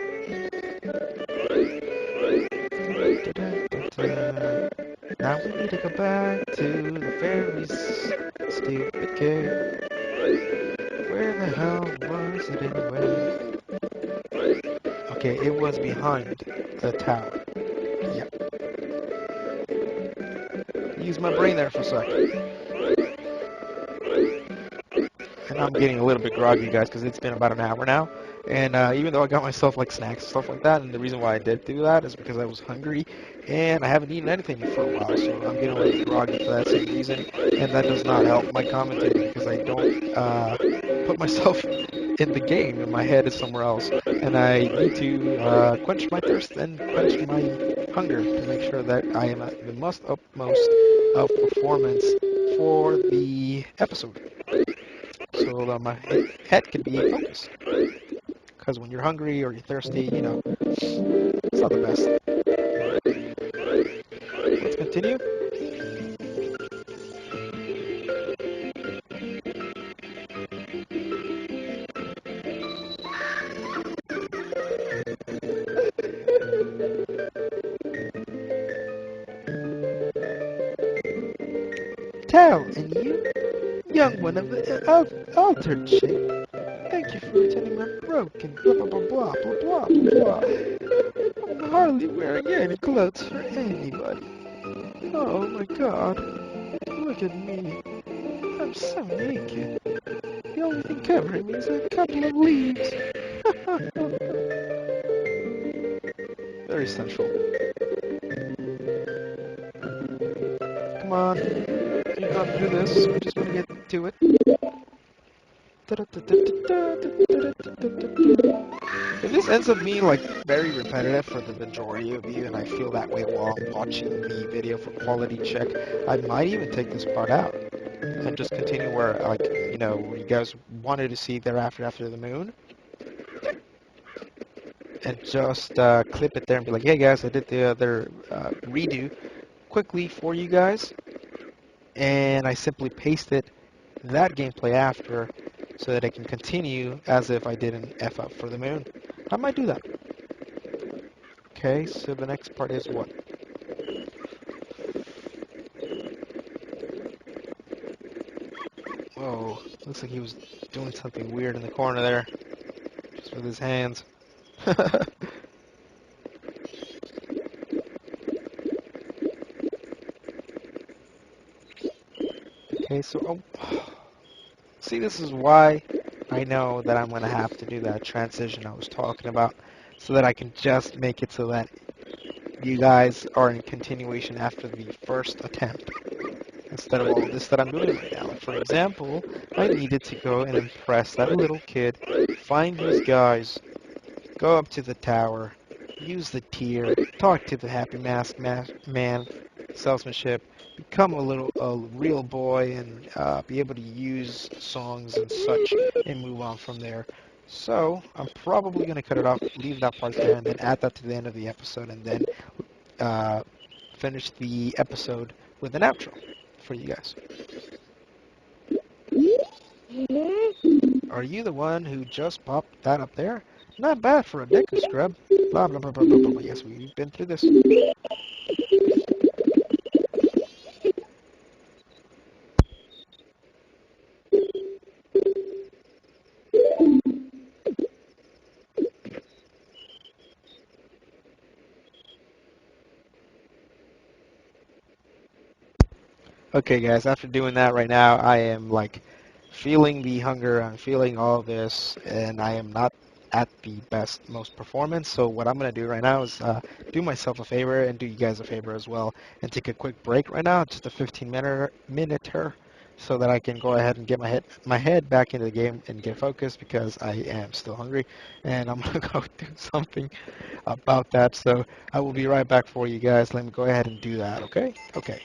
[SPEAKER 2] Da-da-da-da. Now we need to go back to the fairy's stupid cave. Where the hell was it anyway? Okay, it was behind the tower. Yep. Use my brain there for a second. And I'm getting a little bit groggy, guys, because it's been about an hour now. And even though I got myself like snacks and stuff like that, and the reason why I did do that is because I was hungry, and I haven't eaten anything for a while, so I'm getting a little bit groggy for that same reason. And that does not help my commentating because I don't put myself in the game, and my head is somewhere else. And I need to quench my thirst and quench my hunger to make sure that I am at the most utmost of performance for the episode so that my head can be focused. Because when you're hungry or you're thirsty, you know, it's not the best. Let's continue. Tell, and you, young one of the altered shape, thank you for returning my broken blah blah blah blah blah blah blah blah. I'm hardly wearing any clothes for anybody. Oh my god, look at me. I'm so naked. The only thing covering me is a couple of leaves. Very sensual. Come on, you're gonna do this. We're just gonna get to it. If this ends up being like very repetitive for the majority of you, and I feel that way while I'm watching the video for quality check, I might even take this part out and just continue where, like, you know, where you guys wanted to see thereafter after the moon, and just clip it there and be like, hey guys, I did the other redo quickly for you guys, and I simply pasted that gameplay after so that I can continue as if I didn't F up for the moon. I might do that. Okay, so the next part is what? Whoa, looks like he was doing something weird in the corner there, just with his hands. Okay, so, oh, see, this is why I know that I'm going to have to do that transition I was talking about, so that I can just make it so that you guys are in continuation after the first attempt, instead of all this that I'm doing right now. Like, for example, I needed to go and impress that little kid, find these guys, go up to the tower, use the tier, talk to the happy mask man, salesmanship, become a real boy, and be able to use songs and such, and move on from there. So I'm probably gonna cut it off, leave that part there, and then add that to the end of the episode, and then uh, finish the episode with an outro for you guys. Are you the one who just popped that up there? Not bad for a Deku scrub. Blah blah blah blah blah blah. Yes, we've been through this. Okay, guys, after doing that right now, I am like feeling the hunger, I'm feeling all this, and I am not at the best, most performance. So what I'm gonna do right now is do myself a favor and do you guys a favor as well, and take a quick break right now, just a 15 minute so that I can go ahead and get my head back into the game and get focused because I am still hungry, and I'm gonna go do something about that. So I will be right back for you guys. Let me go ahead and do that. Okay? Okay.